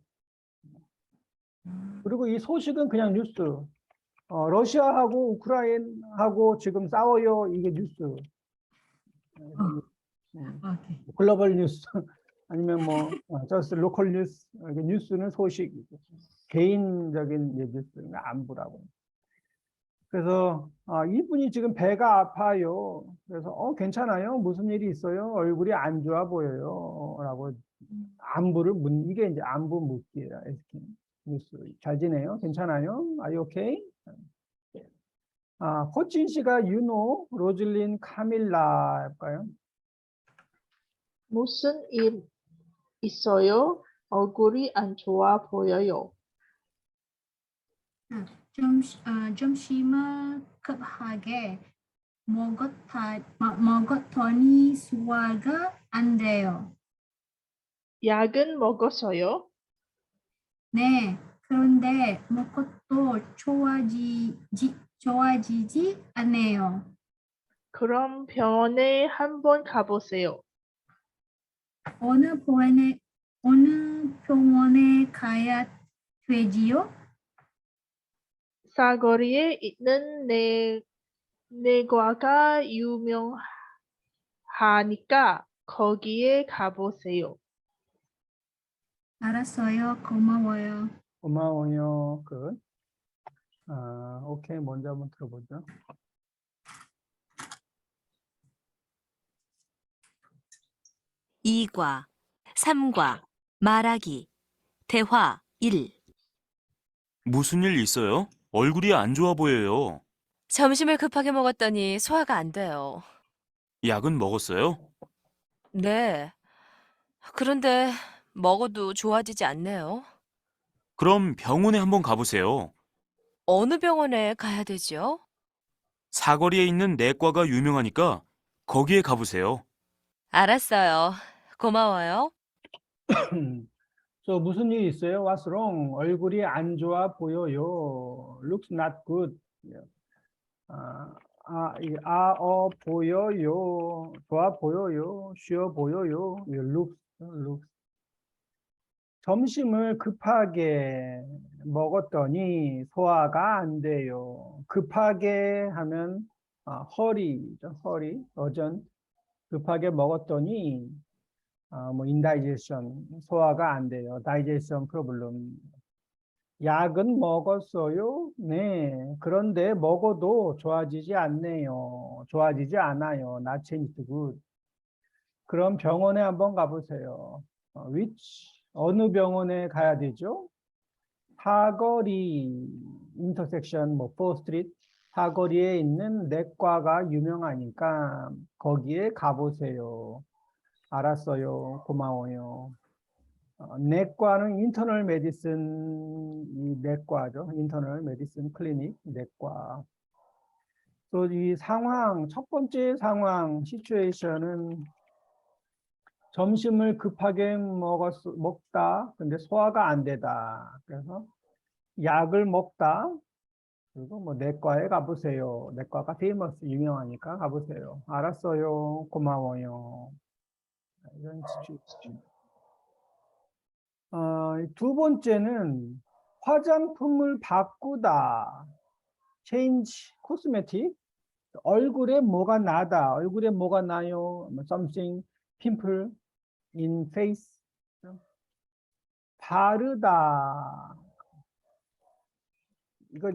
[SPEAKER 1] 그리고 이 소식은 그냥 뉴스. 러시아하고 우크라이나하고 지금 싸워요. 이게 뉴스.
[SPEAKER 3] Okay.
[SPEAKER 1] 글로벌 뉴스 아니면 뭐 저스 로컬 뉴스. 뉴스는 소식. 개인적인 뉴스 안부라고. 그래서 이분이 지금 배가 아파요. 그래서 괜찮아요? 무슨 일이 있어요? 얼굴이 안 좋아 보여요. 라고 안부를 이게 이제 안부 묻기예요. 뉴스. 잘 지내요? 괜찮아요? Are you okay? 코친 씨가 유노, 로즐린, 카밀라 할까요?
[SPEAKER 2] 무슨 일 있어요? 얼굴이 안 좋아 보여요.
[SPEAKER 3] 점심을 급하게 먹었더니 소화가 안 돼요.
[SPEAKER 2] 약은 먹었어요?
[SPEAKER 3] 네, 그런데 먹어도 좋아지지 않아요.
[SPEAKER 2] 그럼 병원에 한번 가보세요.
[SPEAKER 3] 어느 병원에 가야 되지요?
[SPEAKER 2] 사거리에 있는 내과가 유명하니까 거기에 가보세요.
[SPEAKER 3] 알았어요. 고마워요.
[SPEAKER 1] 고마워요. 오케이. 먼저 한번 들어보죠.
[SPEAKER 4] 이과 3과 말하기 대화 1
[SPEAKER 5] 무슨 일 있어요? 얼굴이 안 좋아 보여요.
[SPEAKER 6] 점심을 급하게 먹었더니 소화가 안 돼요.
[SPEAKER 5] 약은 먹었어요?
[SPEAKER 6] 네. 그런데 먹어도 좋아지지 않네요.
[SPEAKER 5] 그럼 병원에 한번 가보세요.
[SPEAKER 6] 어느 병원에 가야 되죠?
[SPEAKER 5] 사거리에 있는 내과가 유명하니까 거기에 가보세요.
[SPEAKER 6] 알았어요. 고마워요.
[SPEAKER 1] 무슨 일 있어요? What's wrong? 얼굴이 안 좋아 보여요. Looks not good. 보여요. 좋아 보여요. 쉬워 보여요. looks. 점심을 급하게 먹었더니 소화가 안 돼요. 급하게 하면 hurry죠. hurry, urgent. 급하게 먹었더니 indigestion, 소화가 안 돼요. digestion problem. 약은 먹었어요? 네. 그런데 먹어도 좋아지지 않네요. 좋아지지 않아요. Not changed good. 그럼 병원에 한번 가보세요. 어느 병원에 가야 되죠? 사거리, intersection, 4th Street, 사거리에 있는 내과가 유명하니까 거기에 가보세요. 알았어요. 고마워요. 내과는 인터널 메디슨 이 내과죠. 인터널 메디슨 클리닉 내과. 또 이 상황, 첫 번째 상황, 시츄에이션은 점심을 급하게 먹다. 근데 소화가 안 되다. 그래서 약을 먹다. 그리고 내과에 가보세요. 내과가 페이머스 유명하니까 가보세요. 알았어요. 고마워요. 이런 시츄에이션. 두 번째는 화장품을 바꾸다. change cosmetic. 얼굴에 뭐가 나다. 얼굴에 뭐가 나요? something, pimple in face. 바르다. 이거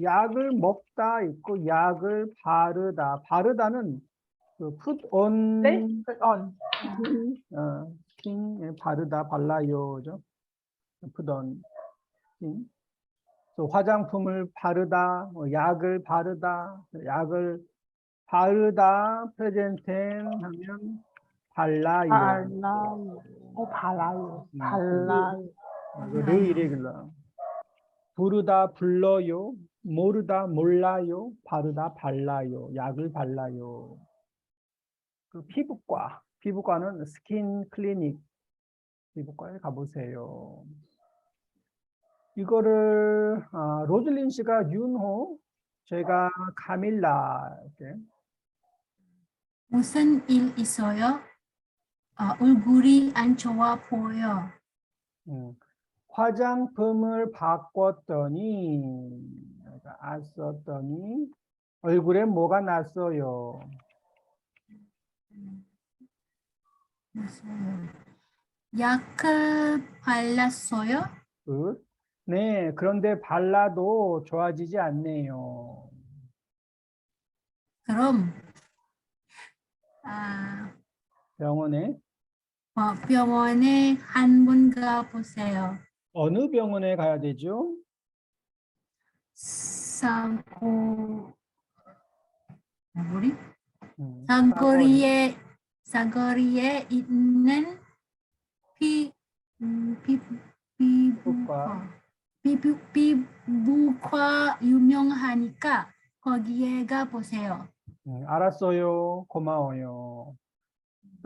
[SPEAKER 1] 약을 먹다 있고 약을 바르다. 바르다는 put on,
[SPEAKER 2] Đấy, put on.
[SPEAKER 1] skin, 바르다, 발라요죠. put on, skin. 또 화장품을 바르다, 약을 바르다, 약을 바르다, present tense 하면 발라요.
[SPEAKER 2] 발라요. 발라요. 발라요.
[SPEAKER 1] 르 irregular. 부르다, 불러요. 모르다, 몰라요. 바르다, 발라요. 약을 발라요. 피부과. 피부과는 스킨 클리닉. 피부과에 가보세요. 이거를 로즐린 씨가 윤호, 제가 카밀라. 이렇게.
[SPEAKER 3] 무슨 일 있어요? 얼굴이 안 좋아 보여.
[SPEAKER 1] 화장품을 바꿨더니, 안 썼더니 얼굴에 뭐가 났어요?
[SPEAKER 3] 약을 발랐어요?
[SPEAKER 1] 네, 그런데 발라도 좋아지지 않네요.
[SPEAKER 3] 그럼 병원에 한 번 가보세요.
[SPEAKER 1] 어느 병원에 가야 되죠?
[SPEAKER 3] 사거리에 있는 피부과 유명하니까 거기에 가보세요.
[SPEAKER 1] 알았어요. 고마워요.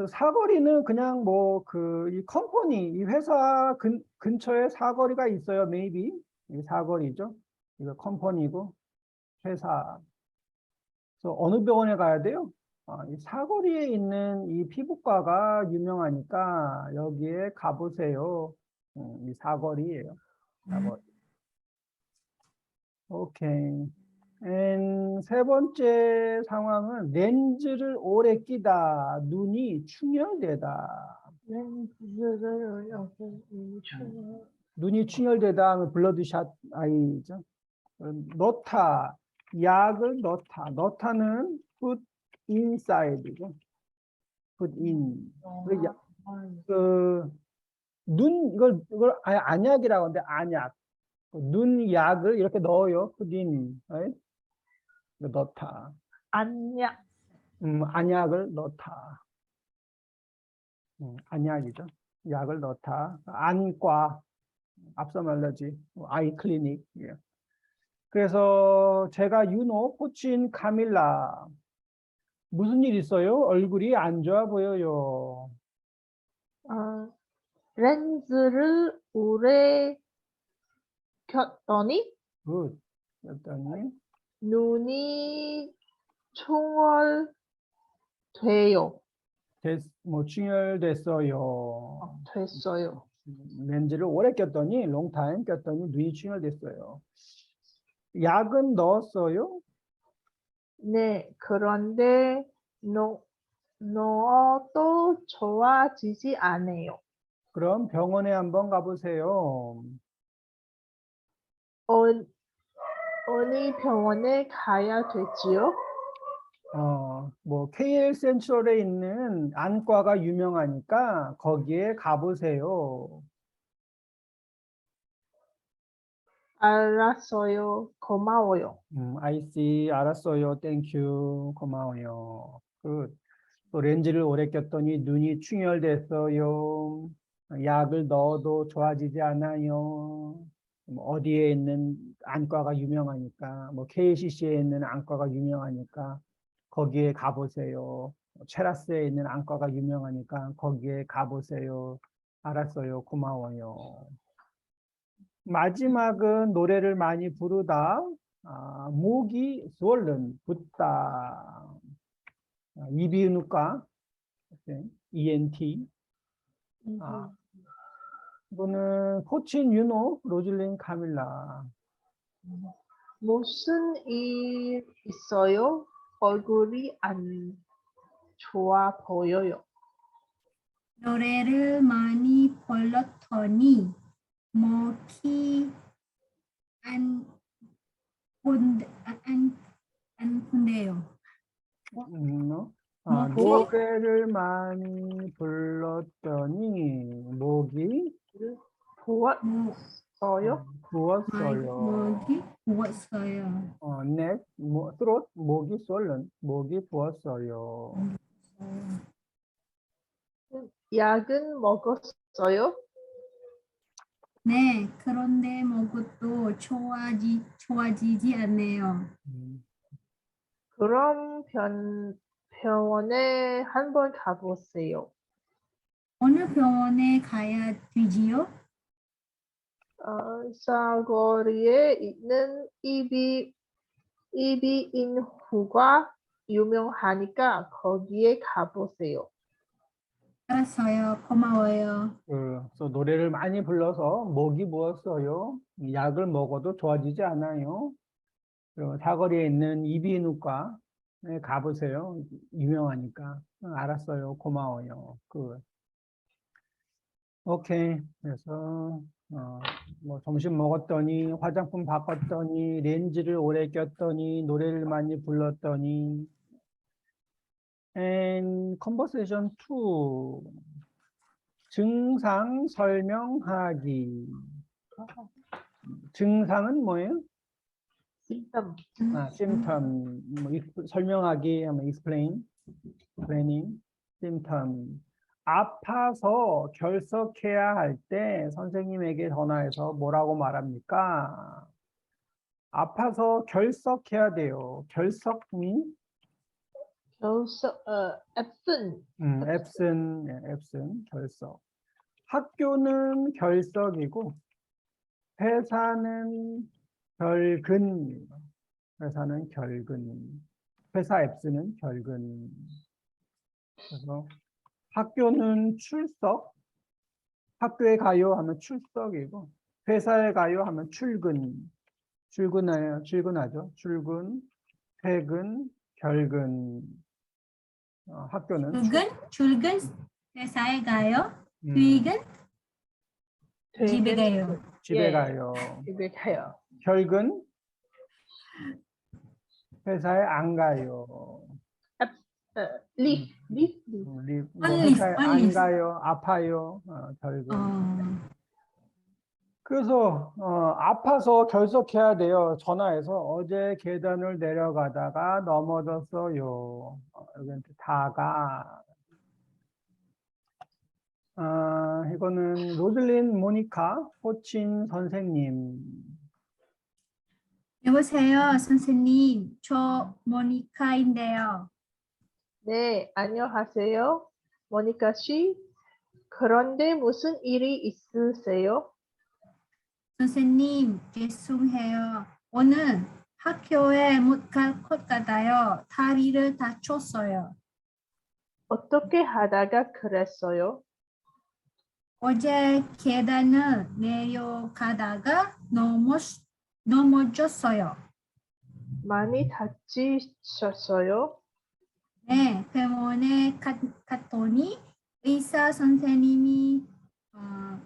[SPEAKER 1] 사거리는 그냥 이 컴퍼니, 이 회사 근처에 사거리가 있어요. maybe. 이 사거리죠. 이거 컴퍼니고 회사. 그래서 어느 병원에 가야 돼요? 이 사거리에 있는 이 피부과가 유명하니까 여기에 가보세요. 이 사거리예요. 사거리. 오케이. 세 번째 상황은 렌즈를 오래 끼다. 눈이 충혈되다.
[SPEAKER 2] 렌즈를 여기
[SPEAKER 1] 눈이 충혈되다 하면 블러드샷 아이죠. 넣다, 약을 넣다. 넣다는 put inside이죠. put in. 이걸 안약이라고 하는데 안약. 눈 약을 이렇게 넣어요. put in. right? 넣다.
[SPEAKER 2] 안녕.
[SPEAKER 1] 안약을 넣다. 안약이죠. 약을 넣다. 안과. 앞서 말하지. 아이 클리닉. 예. 그래서 제가 코친 카밀라. 무슨 일 있어요? 얼굴이 안 좋아 보여요.
[SPEAKER 2] 렌즈를 오래 켰더니
[SPEAKER 1] 굿. 그랬더니
[SPEAKER 2] 눈이 충혈돼요.
[SPEAKER 1] 충혈됐어요.
[SPEAKER 2] 됐어요.
[SPEAKER 1] 렌즈를 오래 꼈더니 롱타임 꼈더니 눈이 충혈됐어요. 약은 넣었어요?
[SPEAKER 2] 네, 그런데 넣어도 좋아지지 않아요.
[SPEAKER 1] 그럼 병원에 한번 가보세요.
[SPEAKER 2] 어느 병원에 가야 되지요?
[SPEAKER 1] KL 센트럴에 있는 안과가 유명하니까 거기에 가보세요.
[SPEAKER 2] 알았어요. 고마워요.
[SPEAKER 1] I see. 알았어요. 땡큐. 고마워요. 또 렌즈를 오래 꼈더니 눈이 충혈됐어요. 약을 넣어도 좋아지지 않아요. 어디에 있는 안과가 유명하니까, KCC에 있는 안과가 유명하니까 거기에 가보세요. 체라스에 있는 안과가 유명하니까 거기에 가보세요. 알았어요. 고마워요. 마지막은 노래를 많이 부르다. 목이 swollen, 붓다. 이비인후과, ENT. 이거는 코친 로즐린 카밀라.
[SPEAKER 2] 무슨 일 있어요? 얼굴이 안 좋아 보여요.
[SPEAKER 3] 노래를 많이 불렀더니 목이 안 푼대요.
[SPEAKER 1] 노래를 많이 불렀더니 목이
[SPEAKER 2] 부었어요?
[SPEAKER 1] 부었어요.
[SPEAKER 3] 목이 부었어요.
[SPEAKER 1] throat, 목이 swollen, 목이 부었어요.
[SPEAKER 2] 약은 먹었어요?
[SPEAKER 3] 네, 그런데 먹어도 좋아지지 않아요.
[SPEAKER 2] 그럼 병원에 한번 가보세요.
[SPEAKER 3] 어느 병원에 가야 되지요?
[SPEAKER 2] 사거리에 있는 이비인후가 유명하니까 거기에 가보세요.
[SPEAKER 3] 알았어요. 고마워요.
[SPEAKER 1] 그래서 노래를 많이 불러서 목이 부었어요. 약을 먹어도 좋아지지 않아요. 그리고 사거리에 있는 이비인후과에 가보세요. 유명하니까. 알았어요. 고마워요. 오케이. 그래서 점심 먹었더니 화장품 바꿨더니 렌즈를 오래 꼈더니 노래를 많이 불렀더니 and conversation 2 증상 설명하기. 증상은 뭐예요?
[SPEAKER 2] symptom.
[SPEAKER 1] symptom. 설명하기 하면 explaining. symptom. 아파서 결석해야 할 때 선생님에게 전화해서 뭐라고 말합니까? 아파서 결석해야 돼요. 결석 mean?
[SPEAKER 2] absent.
[SPEAKER 1] absent, 결석. 학교는 결석이고 회사는 결근. 회사는 결근. 회사 absent은 결근. 그래서 학교는 출석. 학교에 가요 하면 출석이고 회사에 가요 하면 출근. 출근하죠. 출근, 퇴근, 결근. 학교는
[SPEAKER 3] 출근 회사에 가요. 퇴근 집에 가요.
[SPEAKER 1] 집에
[SPEAKER 2] 예.
[SPEAKER 1] 가요.
[SPEAKER 2] 집에 가요.
[SPEAKER 1] 혈근 회사에 안 가요.
[SPEAKER 2] Leave.
[SPEAKER 1] 뭐
[SPEAKER 3] Only,
[SPEAKER 1] 회사에 안
[SPEAKER 3] only.
[SPEAKER 1] 가요. 아파요. 혈근. 그래서 아파서 결석해야 돼요. 전화해서 어제 계단을 내려가다가 넘어졌어요. 여기 다가. 이거는 로즐린 모니카 호친 선생님.
[SPEAKER 3] 여보세요, 선생님. 저 모니카인데요.
[SPEAKER 2] 네, 안녕하세요. 모니카 씨. 그런데 무슨 일이 있으세요?
[SPEAKER 3] 선생님, 죄송해요. 오늘 학교에 못 갈 것 같아요. 다리를 다쳤어요.
[SPEAKER 2] 어떻게 하다가 그랬어요?
[SPEAKER 3] 어제 계단을 내려가다가 넘어졌어요.
[SPEAKER 2] 많이 다치셨어요?
[SPEAKER 3] 네, 병원에 갔더니 의사 선생님이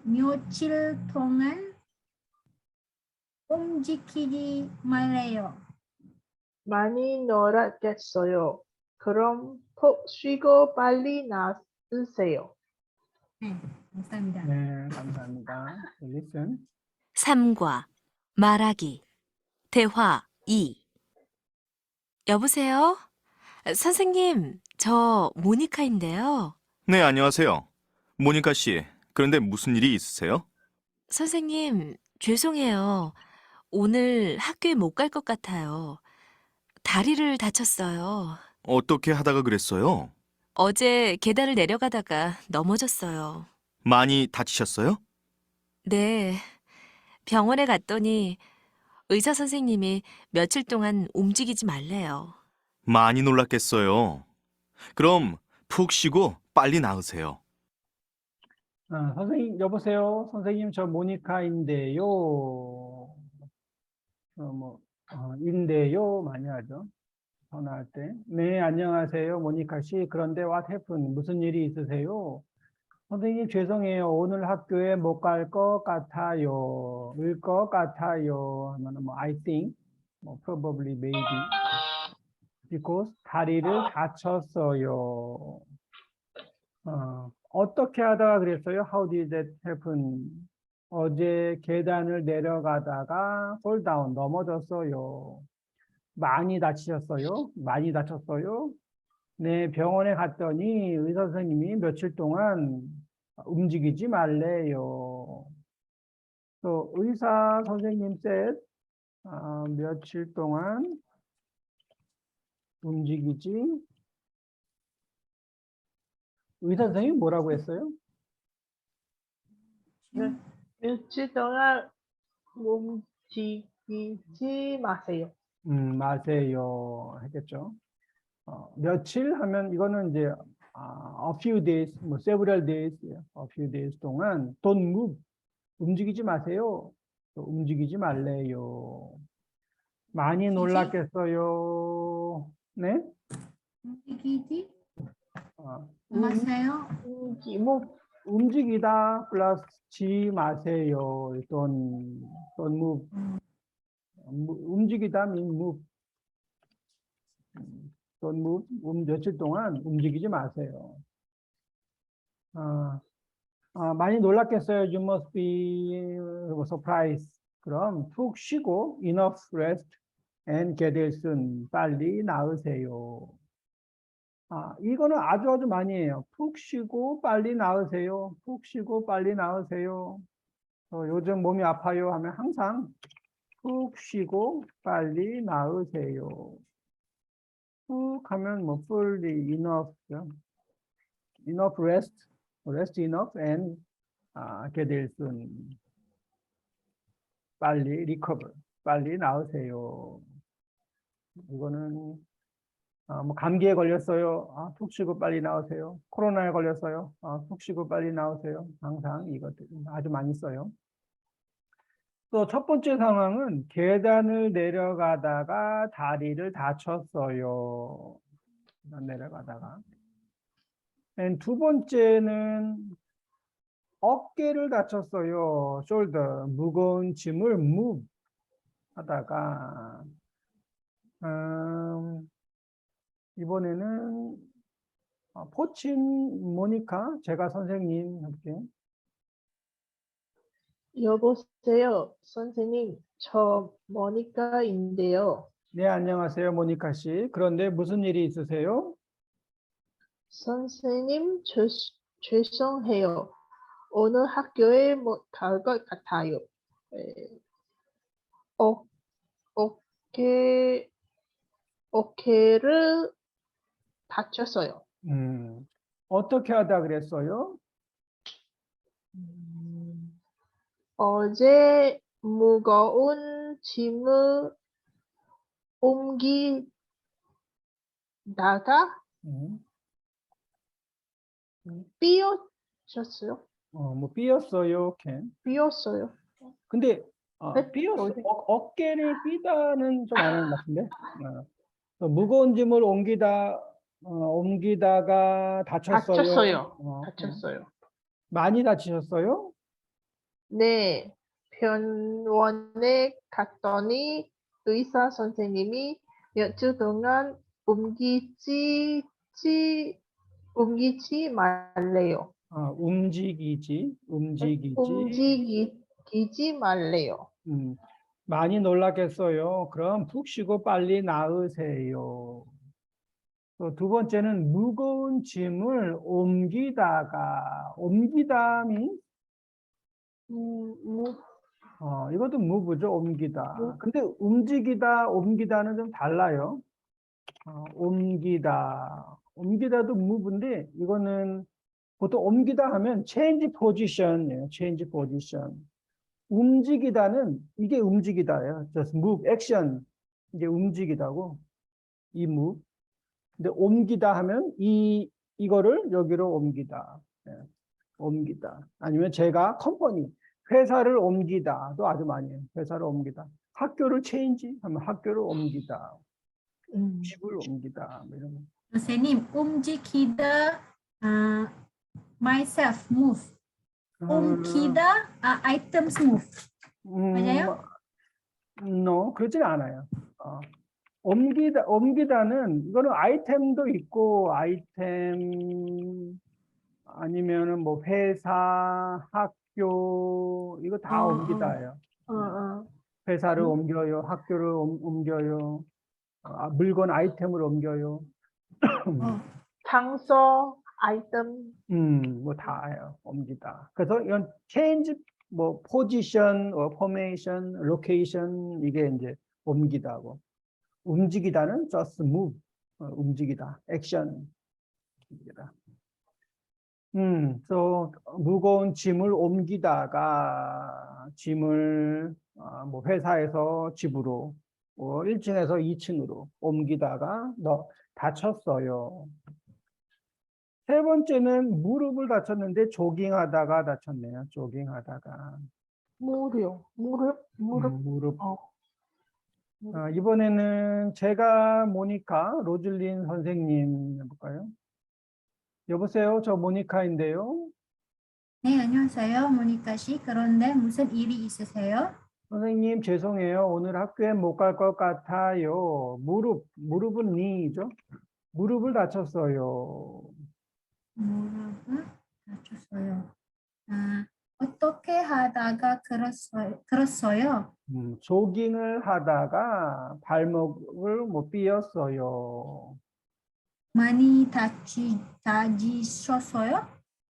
[SPEAKER 3] 며칠 동안 움직이지 말래요.
[SPEAKER 2] 많이 놀았겠어요. 그럼 푹 쉬고 빨리 나으세요.
[SPEAKER 3] 네, 감사합니다.
[SPEAKER 1] 네, 감사합니다. Listen.
[SPEAKER 4] 3과 말하기 대화 2 여보세요? 선생님, 저 모니카인데요.
[SPEAKER 5] 네, 안녕하세요. 모니카 씨, 그런데 무슨 일이 있으세요?
[SPEAKER 4] 선생님, 죄송해요. 오늘 학교에 못 갈 것 같아요. 다리를 다쳤어요.
[SPEAKER 5] 어떻게 하다가 그랬어요?
[SPEAKER 4] 어제 계단을 내려가다가 넘어졌어요.
[SPEAKER 5] 많이 다치셨어요?
[SPEAKER 4] 네, 병원에 갔더니 의사 선생님이 며칠 동안 움직이지 말래요.
[SPEAKER 5] 많이 놀랐겠어요. 그럼 푹 쉬고 빨리 나으세요.
[SPEAKER 1] 선생님, 여보세요. 선생님, 저 모니카인데요. 인데요. 많이 하죠. 전화할 때. 네, 안녕하세요. 모니카 씨. 그런데 what happened? 무슨 일이 있으세요? 선생님, 죄송해요. 오늘 학교에 못 갈 것 같아요. 을 것 같아요. 하면 I think, probably, maybe. because 다리를 다쳤어요. 어떻게 하다가 그랬어요? How did that happen? 어제 계단을 내려가다가 fall down, 넘어졌어요. 많이 다치셨어요? 많이 다쳤어요? 네, 병원에 갔더니 의사 선생님이 며칠 동안 움직이지 말래요. 또 의사 선생님 said, 며칠 동안 움직이지. 의사 선생님이 뭐라고 했어요?
[SPEAKER 2] 며칠 동안 움직이지 마세요.
[SPEAKER 1] 마세요. 했겠죠. 며칠 하면 이거는 이제 a few days, several days, a few days 동안 don't move, 움직이지 마세요. 또 움직이지 말래요. 많이 놀랐겠어요. 네?
[SPEAKER 3] 움직이지
[SPEAKER 1] 어,
[SPEAKER 3] 마세요.
[SPEAKER 1] 움직이다 플러스 지 마세요. don't move. 움직이다 mean move. don't move. 며칠 동안 움직이지 마세요. 많이 놀랐겠어요. You must be surprised. 그럼 푹 쉬고 enough rest and get well soon. 빨리 나으세요. 이거는 아주 많이 해요. 푹 쉬고 빨리 나으세요. 푹 쉬고 빨리 나으세요. 요즘 몸이 아파요 하면 항상 푹 쉬고 빨리 나으세요. 푹 하면 fully enough, enough rest enough and get well soon. 빨리 recover, 빨리 나으세요. 이거는 감기에 걸렸어요. 푹 쉬고 빨리 나으세요. 코로나에 걸렸어요. 푹 쉬고 빨리 나으세요. 항상 이것들 아주 많이 써요. 또 첫 번째 상황은 계단을 내려가다가 다리를 다쳤어요. 내려가다가. 두 번째는 어깨를 다쳤어요. shoulder. 무거운 짐을 move 하다가, 이번에는 포친 모니카, 제가 선생님 할게요.
[SPEAKER 2] 여보세요, 선생님. 저 모니카인데요.
[SPEAKER 1] 네, 안녕하세요, 모니카 씨. 그런데 무슨 일이 있으세요?
[SPEAKER 2] 선생님, 죄송해요. 오늘 학교에 못 갈 것 같아요. 에, 어, 어깨를 다쳤어요.
[SPEAKER 1] 어떻게 하다 그랬어요?
[SPEAKER 2] 어제 무거운 짐을 옮기다가
[SPEAKER 1] 음,
[SPEAKER 2] 삐어졌어요.
[SPEAKER 1] 뭐 삐었어요, 캔.
[SPEAKER 2] 삐었어요.
[SPEAKER 1] 근데
[SPEAKER 2] 네?
[SPEAKER 1] 삐었어.
[SPEAKER 2] 어디?
[SPEAKER 1] 어깨를 삐다는 좀 아닌 것 같은데. 또 무거운 짐을 옮기다가 다쳤어요.
[SPEAKER 2] 다쳤어요.
[SPEAKER 1] 어,
[SPEAKER 2] 다쳤어요.
[SPEAKER 1] 많이 다치셨어요?
[SPEAKER 2] 네, 병원에 갔더니 의사 선생님이 며칠 동안 옮기지 말래요.
[SPEAKER 1] 움직이지.
[SPEAKER 2] 움직이지 말래요.
[SPEAKER 1] 많이 놀랐겠어요. 그럼 푹 쉬고 빨리 나으세요. 또 두 번째는 무거운 짐을 옮기다니, 이것도 move죠, 옮기다.
[SPEAKER 2] move.
[SPEAKER 1] 근데 옮기다는 좀 달라요. 옮기다도 move인데, 이거는 보통 옮기다 하면 change position이에요, change position. 움직이다는, 이게 움직이다예요. just move, action. 이게 움직이다고, 이 move. 근데 옮기다 하면 이거를 여기로 옮기다. 옮기다. 아니면 제가 컴퍼니, 회사를 옮기다도 아주 많이 해요. 회사를 옮기다. 학교를 체인지 하면 학교를 옮기다. 집을 옮기다. 뭐 이런 거.
[SPEAKER 3] 선생님, 움직이다, myself move. 옮기다, items move. 맞아요?
[SPEAKER 1] No, 그렇진 않아요. 옮기다는 이거는 아이템도 있고 아니면은 뭐 회사, 학교 이거 다 옮기다예요. 회사를 옮겨요, 학교를 옮겨요, 물건 아이템을 옮겨요.
[SPEAKER 2] 장소, 아이템,
[SPEAKER 1] 뭐 다예요. 옮기다. 그래서 이건 change, 뭐 position, formation, location 이게 이제 옮기다고. 움직이다는 just move, 움직이다, action. 움직이다. 또 무거운 짐을 옮기다가 짐을 뭐 회사에서 집으로, 1층에서 2층으로 옮기다가 다쳤어요. 세 번째는 무릎을 다쳤는데 조깅하다가 다쳤네요. 조깅하다가.
[SPEAKER 2] 무릎.
[SPEAKER 1] 무릎. 이번에는 제가 모니카, 로즐린 선생님 해볼까요? 여보세요, 저 모니카인데요.
[SPEAKER 3] 네, 안녕하세요. 모니카 씨. 그런데 무슨 일이 있으세요?
[SPEAKER 1] 선생님, 죄송해요. 오늘 학교에 못 갈 것 같아요. 무릎은 니죠? 무릎을 다쳤어요.
[SPEAKER 3] 무릎을 다쳤어요. 어떻게 하다가 그랬어요?
[SPEAKER 1] 조깅을 하다가 발목을 못 삐었어요.
[SPEAKER 3] 많이 다치셨어요?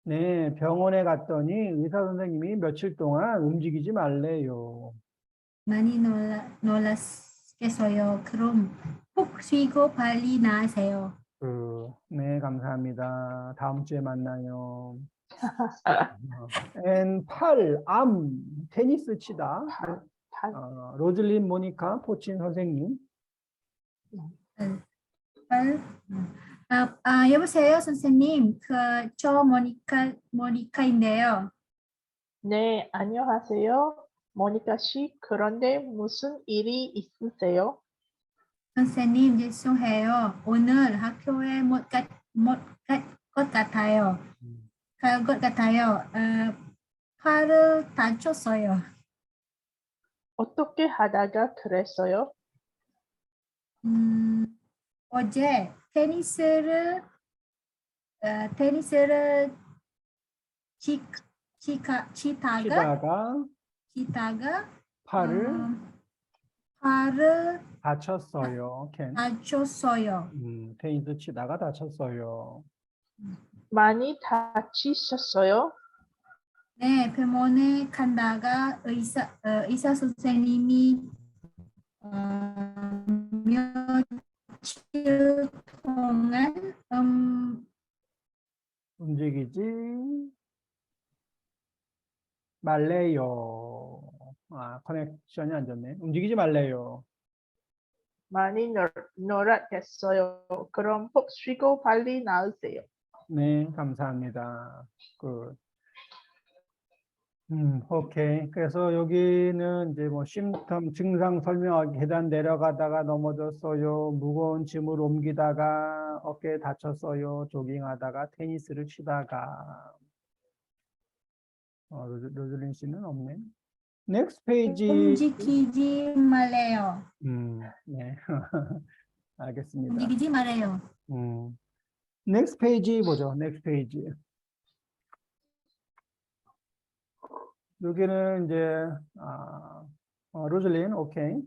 [SPEAKER 1] 네, 병원에 갔더니 의사 선생님이 며칠 동안 움직이지 말래요.
[SPEAKER 3] 많이 놀랐겠어요. 그럼 푹 쉬고 빨리 나으세요.
[SPEAKER 1] 네, 감사합니다. 다음 주에 만나요. 암, 테니스 치다. 로즐린 모니카 포친 선생님.
[SPEAKER 3] 여보세요, 선생님. 저 모니카인데요.
[SPEAKER 2] 네, 안녕하세요. 모니카 씨, 그런데 무슨 일이 있으세요?
[SPEAKER 3] 선생님, 죄송해요. 오늘 학교에 못 갈 것 같아요. 갈 것 같아요. 팔을 다쳤어요.
[SPEAKER 2] 어떻게 하다가 그랬어요?
[SPEAKER 3] 어제 테니스를 치, 치다가
[SPEAKER 1] 치다가 팔을
[SPEAKER 3] 팔을
[SPEAKER 1] 다쳤어요.
[SPEAKER 3] 다쳤어요.
[SPEAKER 1] 테니스 치다가 다쳤어요.
[SPEAKER 2] 많이 다치셨어요?
[SPEAKER 3] 네, 병원에 간다가 의사 선생님이 며칠 동안
[SPEAKER 1] 움직이지 말래요. 커넥션이 안 좋네. 움직이지 말래요.
[SPEAKER 2] 많이 놀았겠어요. 그럼 푹 쉬고 빨리 나으세요.
[SPEAKER 1] 네, 감사합니다. 오케이. 그래서 여기는 이제 뭐 심텀 증상 설명하기 계단 내려가다가 넘어졌어요. 무거운 짐을 옮기다가 어깨에 다쳤어요. 조깅하다가 테니스를 치다가. 로즐린 씨는 없네. 넥스트 페이지.
[SPEAKER 3] 움직이지 말래요.
[SPEAKER 1] 네. 알겠습니다.
[SPEAKER 3] 움직이지 말래요.
[SPEAKER 1] 넥스트 페이지 보죠. 넥스트 페이지. 여기는 이제 로즐린, 오케이.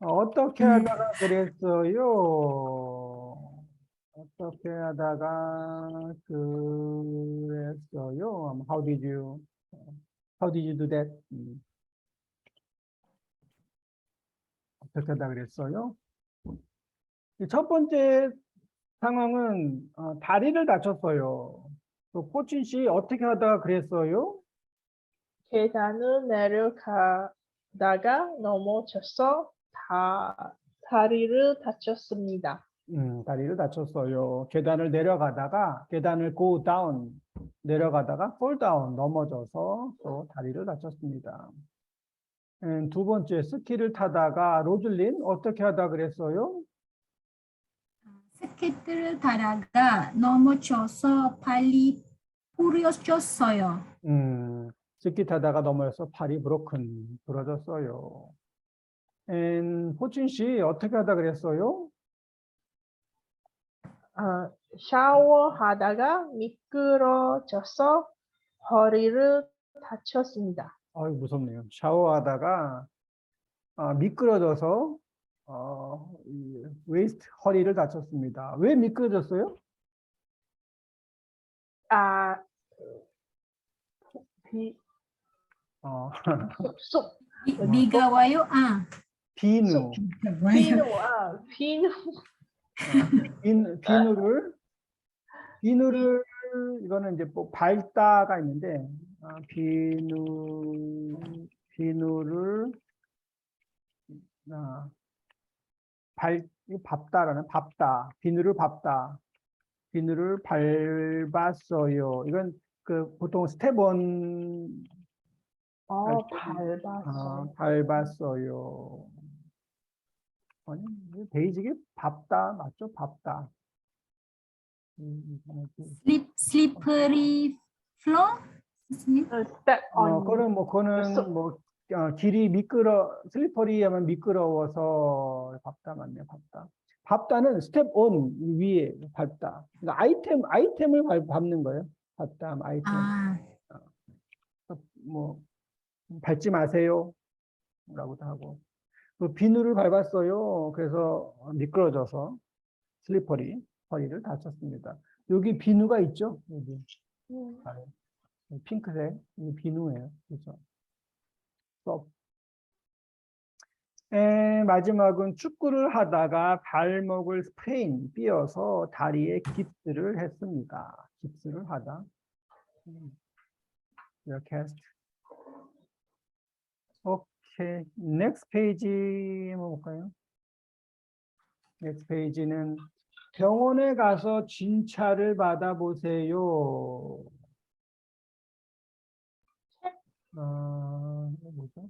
[SPEAKER 1] 어떻게 하다가 그랬어요? 어떻게 하다가 그랬어요? How did you do that? 어떻게 하다 그랬어요? 이첫 번째 상황은 다리를 다쳤어요. 또 포친 씨 어떻게 하다가 그랬어요?
[SPEAKER 2] 계단을 내려가다가 넘어져서 다리를 다쳤습니다.
[SPEAKER 1] 다리를 다쳤어요. 계단을 내려가다가 계단을 go down 내려가다가 fall down 넘어져서 또 다리를 다쳤습니다. 두 번째 스키를 타다가 로즐린 어떻게 하다 그랬어요?
[SPEAKER 3] 스케이트를 타다가 넘어져서 발이 부러졌어요.
[SPEAKER 1] 스키 타다가 넘어져서 팔이 부러졌어요. 호진 씨 어떻게 하다 그랬어요?
[SPEAKER 2] 샤워하다가 미끄러져서 허리를 다쳤습니다.
[SPEAKER 1] 아유 무섭네요. 샤워하다가 미끄러져서 웨이스트 허리를 다쳤습니다. 왜 미끄러졌어요?
[SPEAKER 2] 속
[SPEAKER 3] 비가 와요?
[SPEAKER 1] 비누. 비누를 이거는 이제 뭐 밟다가 있는데 비누를 비누를 밟았어요. 이건 보통 스텝 1 밟았어요. 아니, 베이직이 밟다 맞죠? 밟다.
[SPEAKER 3] 슬리퍼리 플로?
[SPEAKER 2] step on.
[SPEAKER 1] 그거는 길이 슬리퍼리 하면 미끄러워서 밟다 맞네, 밟다. 밟다는 스텝 1 위에 밟다. 그러니까 아이템을 밟는 거예요. 밟다, 아이템. 뭐, 밟지 마세요. 라고도 하고. 비누를 밟았어요. 그래서 미끄러져서 허리를 다쳤습니다. 여기 비누가 있죠? 여기. 핑크색. 이 비누예요. 그렇죠? 마지막은 축구를 하다가 발목을 삐어서 다리에 깁스를 했습니다. 깁스를 하다. 오케이. 넥스트 페이지 볼까요? 넥스트 페이지는 병원에 가서 진찰을 받아보세요. 뭐죠?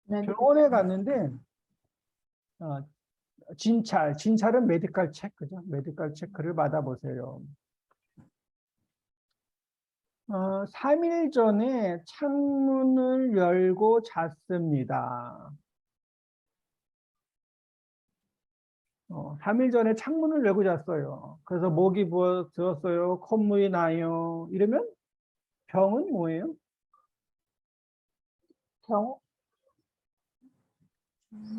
[SPEAKER 1] 병원에 갔는데 진찰은 메디컬 체크죠. 메디컬 체크를 받아보세요. 3일 전에 창문을 열고 잤습니다. 3일 전에 창문을 열고 잤어요. 그래서 목이 부었어요. 콧물이 나요. 이러면 병은 뭐예요?
[SPEAKER 2] 병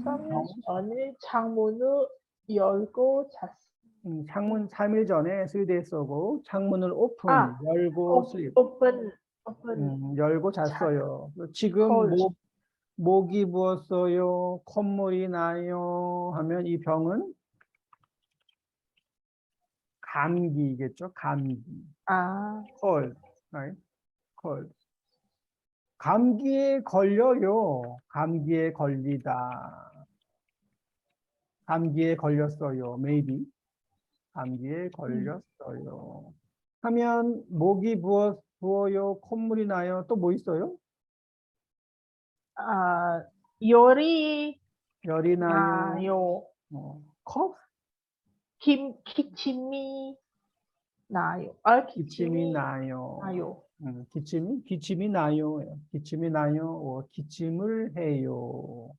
[SPEAKER 2] 3일 전에 창문을 열고 잤어.
[SPEAKER 1] 창문 3일 전에 3days ago 창문을 오픈,
[SPEAKER 2] 아,
[SPEAKER 1] 열고 sleep.
[SPEAKER 2] open
[SPEAKER 1] 열고 잤어요. 지금
[SPEAKER 2] cold.
[SPEAKER 1] 목이 부었어요. 콧물이 나요. 하면 이 병은 감기겠죠. 감기.
[SPEAKER 2] 아,
[SPEAKER 1] cold, right? cold. 감기에 걸려요. 감기에 걸리다. 감기에 걸렸어요. maybe. 감기에 걸렸어요. 하면 목이 부어요. 콧물이 나요. 또 뭐 있어요?
[SPEAKER 2] 열이
[SPEAKER 1] 열이 나요.
[SPEAKER 2] 나요.
[SPEAKER 1] cough?
[SPEAKER 2] 기침이 나요.
[SPEAKER 1] 기침이 나요.
[SPEAKER 2] 나요.
[SPEAKER 1] 기침이 나요. 기침이 나요. 기침을 해요.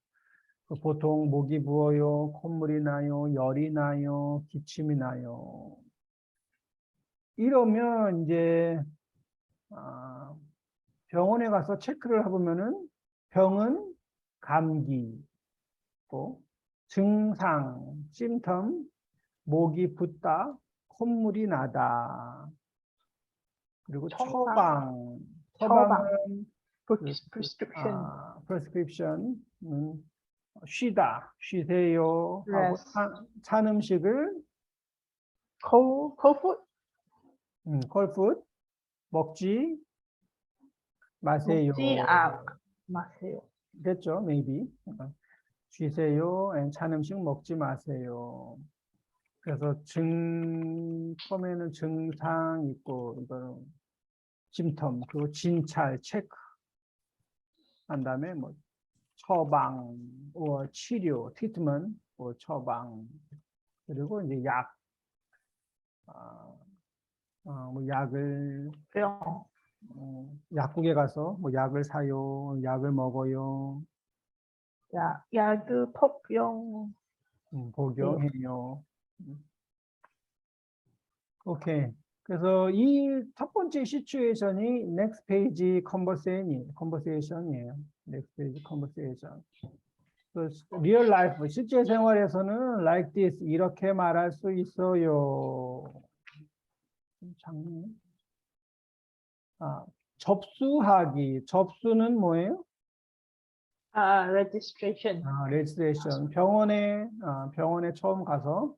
[SPEAKER 1] 보통 목이 부어요, 콧물이 나요, 열이 나요, 기침이 나요. 이러면 이제 병원에 가서 체크를 해보면은 병은 감기고 증상, symptom, 목이 붓다, 콧물이 나다. 그리고 처방. 처방은
[SPEAKER 2] prescription.
[SPEAKER 1] prescription은 쉬다, 쉬세요 하고
[SPEAKER 2] Rest.
[SPEAKER 1] 찬 음식을
[SPEAKER 2] cold food
[SPEAKER 1] cold food 먹지 마세요.
[SPEAKER 2] 먹지 마세요.
[SPEAKER 1] 됐죠? maybe. 쉬세요. 찬 음식 먹지 마세요. 그래서 처음에는 증상 있고 이거는 symptom 그리고 진찰 체크 한 다음에 뭐 처방, 치료, 트리트먼트, 처방, 그리고 이제 약, 뭐 약을,
[SPEAKER 2] 병.
[SPEAKER 1] 약국에 가서 뭐 약을 사요, 약을 먹어요,
[SPEAKER 2] 약을 복용.
[SPEAKER 1] 복용해요. 오케이. 그래서 이 첫 번째 시츄에이션이 next page conversation이에요. next page conversation. 리얼 라이프, 실제 생활에서는 like this, 이렇게 말할 수 있어요. 접수하기. 접수는 뭐예요?
[SPEAKER 2] registration.
[SPEAKER 1] registration. 병원에 처음 가서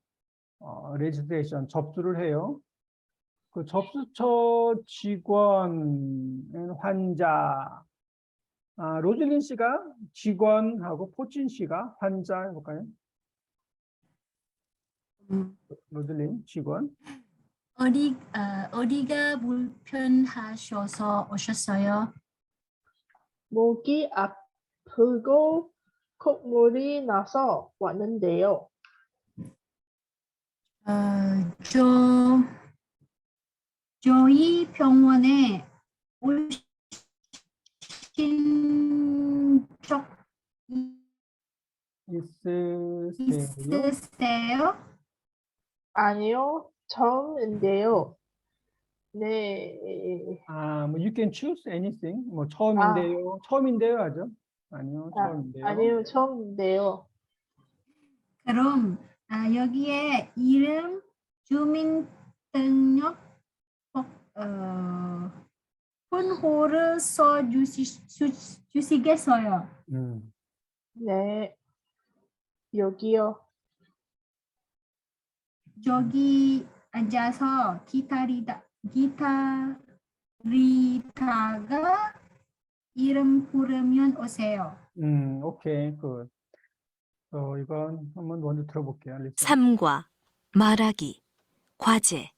[SPEAKER 1] registration, 접수를 해요. 그 접수처 직원, 환자, 로즐린 씨가 직원하고 포진 씨가 환자 해볼까요? 로즐린 직원.
[SPEAKER 3] 어디가 불편하셔서 오셨어요?
[SPEAKER 2] 목이 아프고 콧물이 나서 왔는데요.
[SPEAKER 3] 저희 병원에 오신 적 있으세요?
[SPEAKER 2] 아니요, 처음인데요. 네.
[SPEAKER 1] 뭐 you can choose anything. 뭐 처음인데요 하죠. 아니요, 처음인데요.
[SPEAKER 2] 아니요, 처음인데요.
[SPEAKER 3] 그럼 여기에 이름, 주민등록, 번호를 써 주시겠어요?
[SPEAKER 2] 네. 여기요.
[SPEAKER 3] 저기 앉아서 기다리다가 이름 부르면 오세요.
[SPEAKER 1] 오케이, 굿. 이건 한번 먼저 들어볼게요. 리슨.
[SPEAKER 4] 삼과, 말하기, 과제.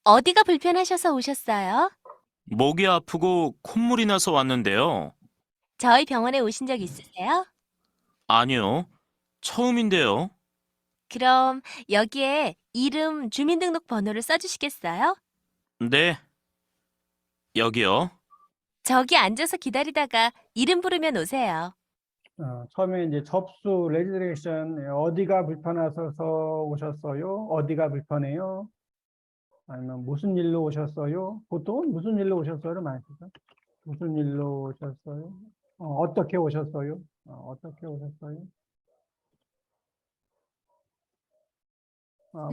[SPEAKER 4] 어디가 불편하셔서 오셨어요?
[SPEAKER 5] 목이 아프고 콧물이 나서 왔는데요.
[SPEAKER 4] 저희 병원에 오신 적 있으세요?
[SPEAKER 5] 아니요. 처음인데요.
[SPEAKER 4] 그럼 여기에 이름, 주민등록 번호를 써주시겠어요?
[SPEAKER 5] 네. 여기요.
[SPEAKER 4] 저기 앉아서 기다리다가 이름 부르면 오세요.
[SPEAKER 1] 처음에 이제 접수 레지스트레이션 어디가 불편하셔서 오셨어요? 어디가 불편해요? 아니면 무슨 일로 오셨어요? 보통은 무슨 일로 오셨어요를 많이 쓰죠. 무슨 일로 오셨어요? 어떻게 오셨어요? 어떻게 오셨어요?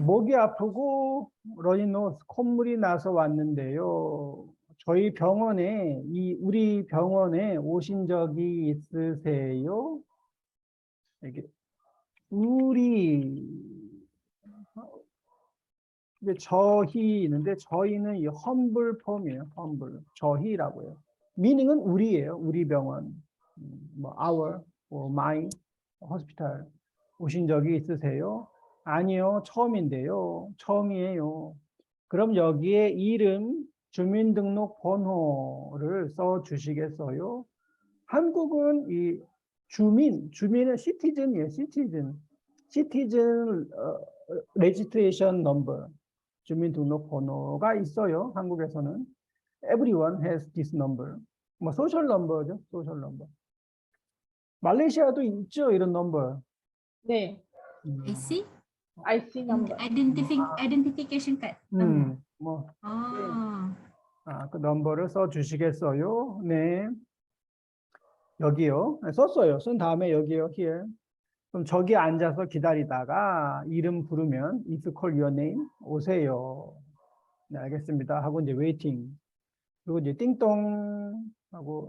[SPEAKER 1] 목이 아프고 러닝노스 콧물이 나서 왔는데요. 저희 병원에 우리 병원에 오신 적이 있으세요? 이게 우리 이게 저희 있는데 저희는 이 험블 폼이에요. 험블 저희라고 해요. 미닝은 우리예요. 우리 병원. 뭐 our, my hospital 오신 적이 있으세요? 아니요, 처음인데요. 처음이에요. 그럼 여기에 이름, 주민등록번호를 써 주시겠어요? 한국은 이 주민은 시티즌이에요. 시티즌 레지스트레이션 넘버, 주민등록번호가 있어요. 한국에서는 everyone has this number. 뭐 소셜 넘버죠. 소셜 넘버. 말레이시아도 있죠. 이런 넘버.
[SPEAKER 2] 네.
[SPEAKER 3] IC?
[SPEAKER 2] IC number.
[SPEAKER 3] Identification card.
[SPEAKER 1] 뭐
[SPEAKER 3] 어.
[SPEAKER 1] 그 넘버를 써 주시겠어요? 네. 여기요. 썼어요. 쓴 다음에 여기요. here. 그럼 저기 앉아서 기다리다가 이름 부르면 if call your name 오세요. 네, 알겠습니다. 하고 이제 waiting. 그리고 이제 띵동 하고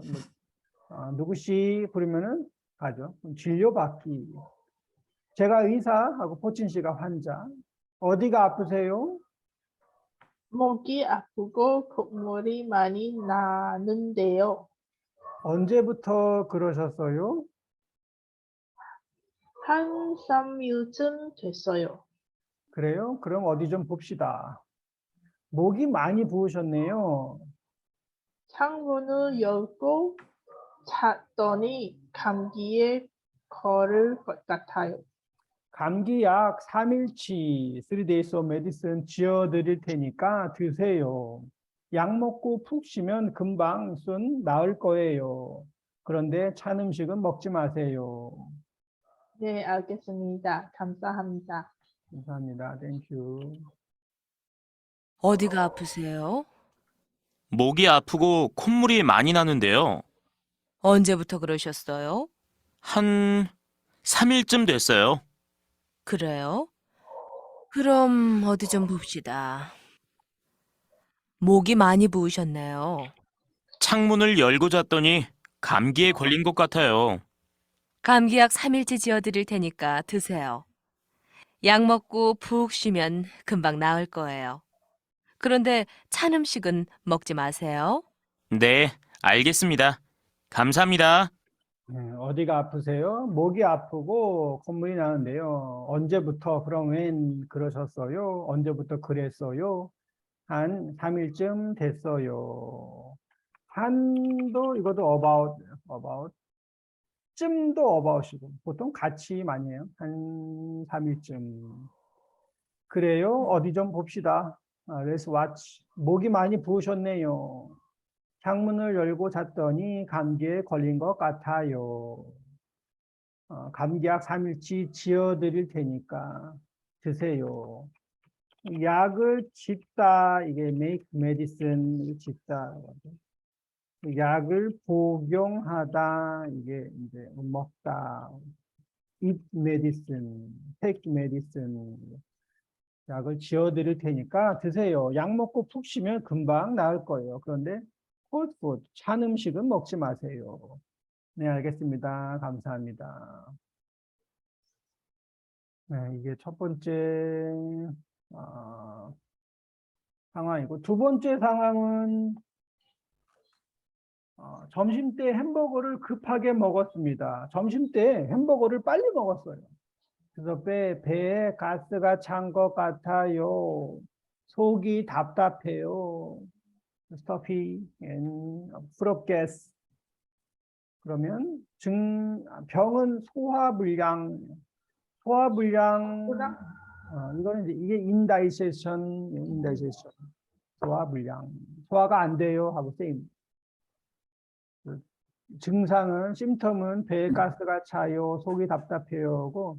[SPEAKER 1] 누구씨 부르면은 가죠. 그럼 진료받기. 제가 의사하고 포친 씨가 환자. 어디가 아프세요?
[SPEAKER 2] 목이 아프고 콧물이 많이 나는데요.
[SPEAKER 1] 언제부터 그러셨어요?
[SPEAKER 2] 한 3일쯤 됐어요.
[SPEAKER 1] 그래요? 그럼 어디 좀 봅시다. 목이 많이 부으셨네요.
[SPEAKER 2] 창문을 열고 잤더니 감기에 걸릴 것 같아요.
[SPEAKER 1] 감기약 3일치 3days of medicine 지어드릴 테니까 드세요. 약 먹고 푹 쉬면 금방 순 나을 거예요. 그런데 찬 음식은 먹지 마세요.
[SPEAKER 2] 네, 알겠습니다. 감사합니다.
[SPEAKER 1] 감사합니다. 땡큐.
[SPEAKER 6] 어디가 아프세요?
[SPEAKER 5] 목이 아프고 콧물이 많이 나는데요.
[SPEAKER 6] 언제부터 그러셨어요?
[SPEAKER 5] 한 3일쯤 됐어요.
[SPEAKER 6] 그래요? 그럼 어디 좀 봅시다. 목이 많이 부으셨네요.
[SPEAKER 5] 창문을 열고 잤더니 감기에 걸린 것 같아요.
[SPEAKER 6] 감기약 3일치 지어드릴 테니까 드세요. 약 먹고 푹 쉬면 금방 나을 거예요. 그런데 찬 음식은 먹지 마세요.
[SPEAKER 5] 네, 알겠습니다. 감사합니다.
[SPEAKER 1] 네, 어디가 아프세요? 목이 아프고 콧물이 나는데요. 언제부터 그럼 웬 그러셨어요? 언제부터 그랬어요? 한 3일쯤 됐어요. 한도 이것도 about 쯤도 about이고 보통 같이 많이 해요. 한 3일쯤. 그래요? 어디 좀 봅시다. Let's watch. 목이 많이 부으셨네요. 창문을 열고 잤더니 감기에 걸린 것 같아요. 감기약 3일치 지어드릴 테니까 드세요. 약을 짓다, 이게 make medicine 짓다. 약을 복용하다, 이게 이제 먹다. eat medicine, take medicine. 약을 지어드릴 테니까 드세요. 약 먹고 푹 쉬면 금방 나을 거예요. 그런데 cold food, 찬 음식은 먹지 마세요. 네, 알겠습니다. 감사합니다. 네, 이게 첫 번째 상황이고, 두 번째 상황은 점심 때 햄버거를 급하게 먹었습니다. 점심 때 햄버거를 빨리 먹었어요. 그래서 배에 가스가 찬 것 같아요. 속이 답답해요. stuffy and full of gas. 그러면 병은 소화불량. 이거는 이제 이게 indigestion. 소화불량. 소화가 안 돼요 하고 same. 그 증상은 심텀은 배에 가스가 차요, 속이 답답해요고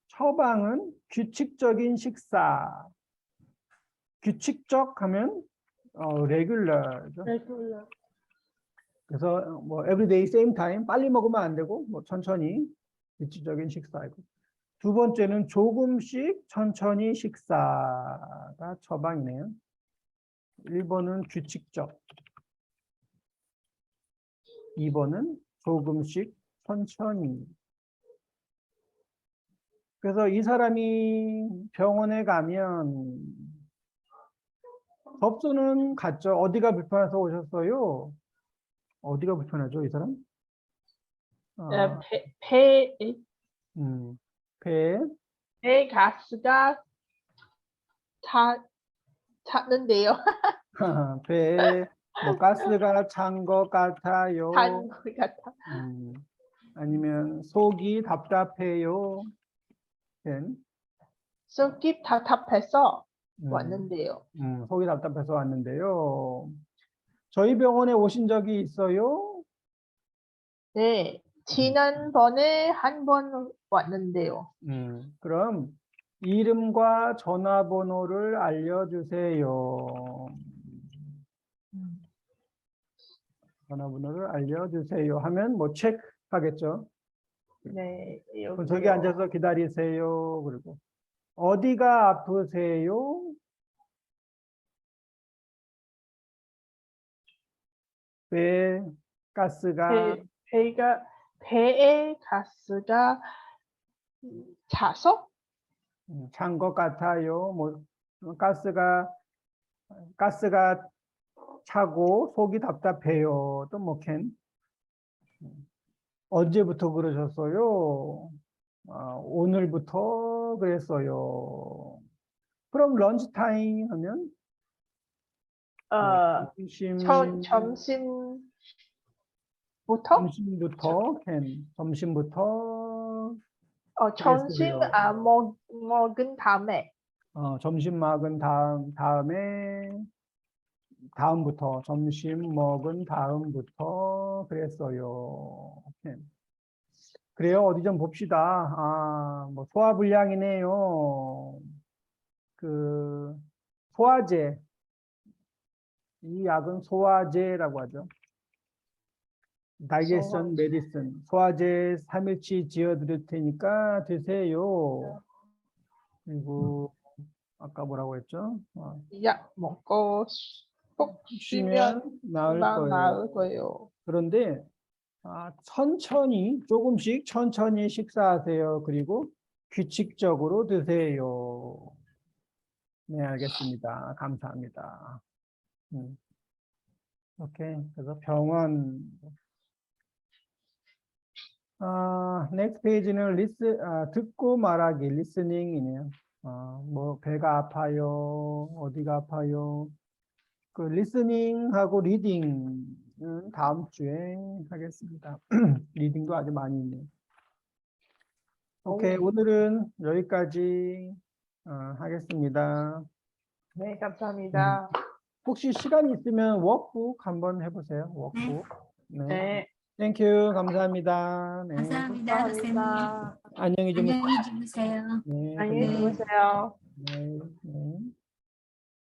[SPEAKER 1] 처방은 규칙적인 식사. 규칙적 하면 regular죠.
[SPEAKER 2] Regular.
[SPEAKER 1] 그래서 뭐 everyday same time 빨리 먹으면 안 되고 뭐 천천히 규칙적인 식사이고 두 번째는 조금씩 천천히 식사가 처방이네요. 1번은 규칙적 2번은 조금씩 천천히. 그래서 이 사람이 병원에 가면 접수는 갔죠. 어디가 불편해서 오셨어요? 어디가 불편하죠, 이 사람? 배,
[SPEAKER 2] 배 가스가 찼는데요.
[SPEAKER 1] 배에 뭐 가스가 찬 것 같아요.
[SPEAKER 2] 찬 것 같아.
[SPEAKER 1] 아니면 속이 답답해요. 된.
[SPEAKER 2] 속이 답답해서
[SPEAKER 1] 음,
[SPEAKER 2] 왔는데요.
[SPEAKER 1] 속이 답답해서 왔는데요. 저희 병원에 오신 적이 있어요?
[SPEAKER 2] 네, 지난번에 한 번 왔는데요.
[SPEAKER 1] 그럼 이름과 전화번호를 알려주세요. 전화번호를 알려주세요 하면 뭐 체크하겠죠.
[SPEAKER 2] 네,
[SPEAKER 1] 그럼 저기 앉아서 기다리세요. 그리고 어디가 아프세요? 배 가스가
[SPEAKER 2] 배에 가스가 차서
[SPEAKER 1] 찬 것 같아요. 뭐 가스가 차고 속이 답답해요. 또 뭐 캔 언제부터 그러셨어요? 오늘부터 그랬어요. 그럼 런치 타임 하면 점심부터
[SPEAKER 2] 점심
[SPEAKER 1] 그랬어요.
[SPEAKER 2] 안 먹은 다음에
[SPEAKER 1] 점심 먹은 다음부터 점심 먹은 다음부터 그랬어요. 그래요. 어디 좀 봅시다. 뭐 소화불량이네요. 그 소화제. 이 약은 소화제라고 하죠. 다이제션 메디슨. 소화제 3일치 지어드릴 테니까 드세요. 그리고 아까 뭐라고 했죠?
[SPEAKER 2] 약 먹고 꼭 쉬면
[SPEAKER 1] 나을
[SPEAKER 2] 금방
[SPEAKER 1] 거예요.
[SPEAKER 2] 나을 거예요.
[SPEAKER 1] 그런데 천천히 조금씩 천천히 식사하세요. 그리고 규칙적으로 드세요. 네, 알겠습니다. 감사합니다. 오케이. 그래서 병원. 넥스트 페이지는 듣고 말하기, 리스닝이네요. 뭐 배가 아파요, 어디가 아파요. 그 리스닝하고 리딩은 다음 주에 하겠습니다. 리딩도 아주 많이 있네요. 오케이, 오늘은 여기까지 하겠습니다.
[SPEAKER 2] 네, 감사합니다.
[SPEAKER 1] 혹시 시간 있으면 워크북 한번 해보세요. 워크북.
[SPEAKER 2] 네,
[SPEAKER 1] 땡큐, 감사합니다. 네.
[SPEAKER 3] 감사합니다, 선생님.
[SPEAKER 2] 감사합니다.
[SPEAKER 1] 안녕히 주무세요.
[SPEAKER 3] 안녕히 주무세요.
[SPEAKER 1] 네,
[SPEAKER 2] 안녕히 주무세요.
[SPEAKER 1] 네, 네.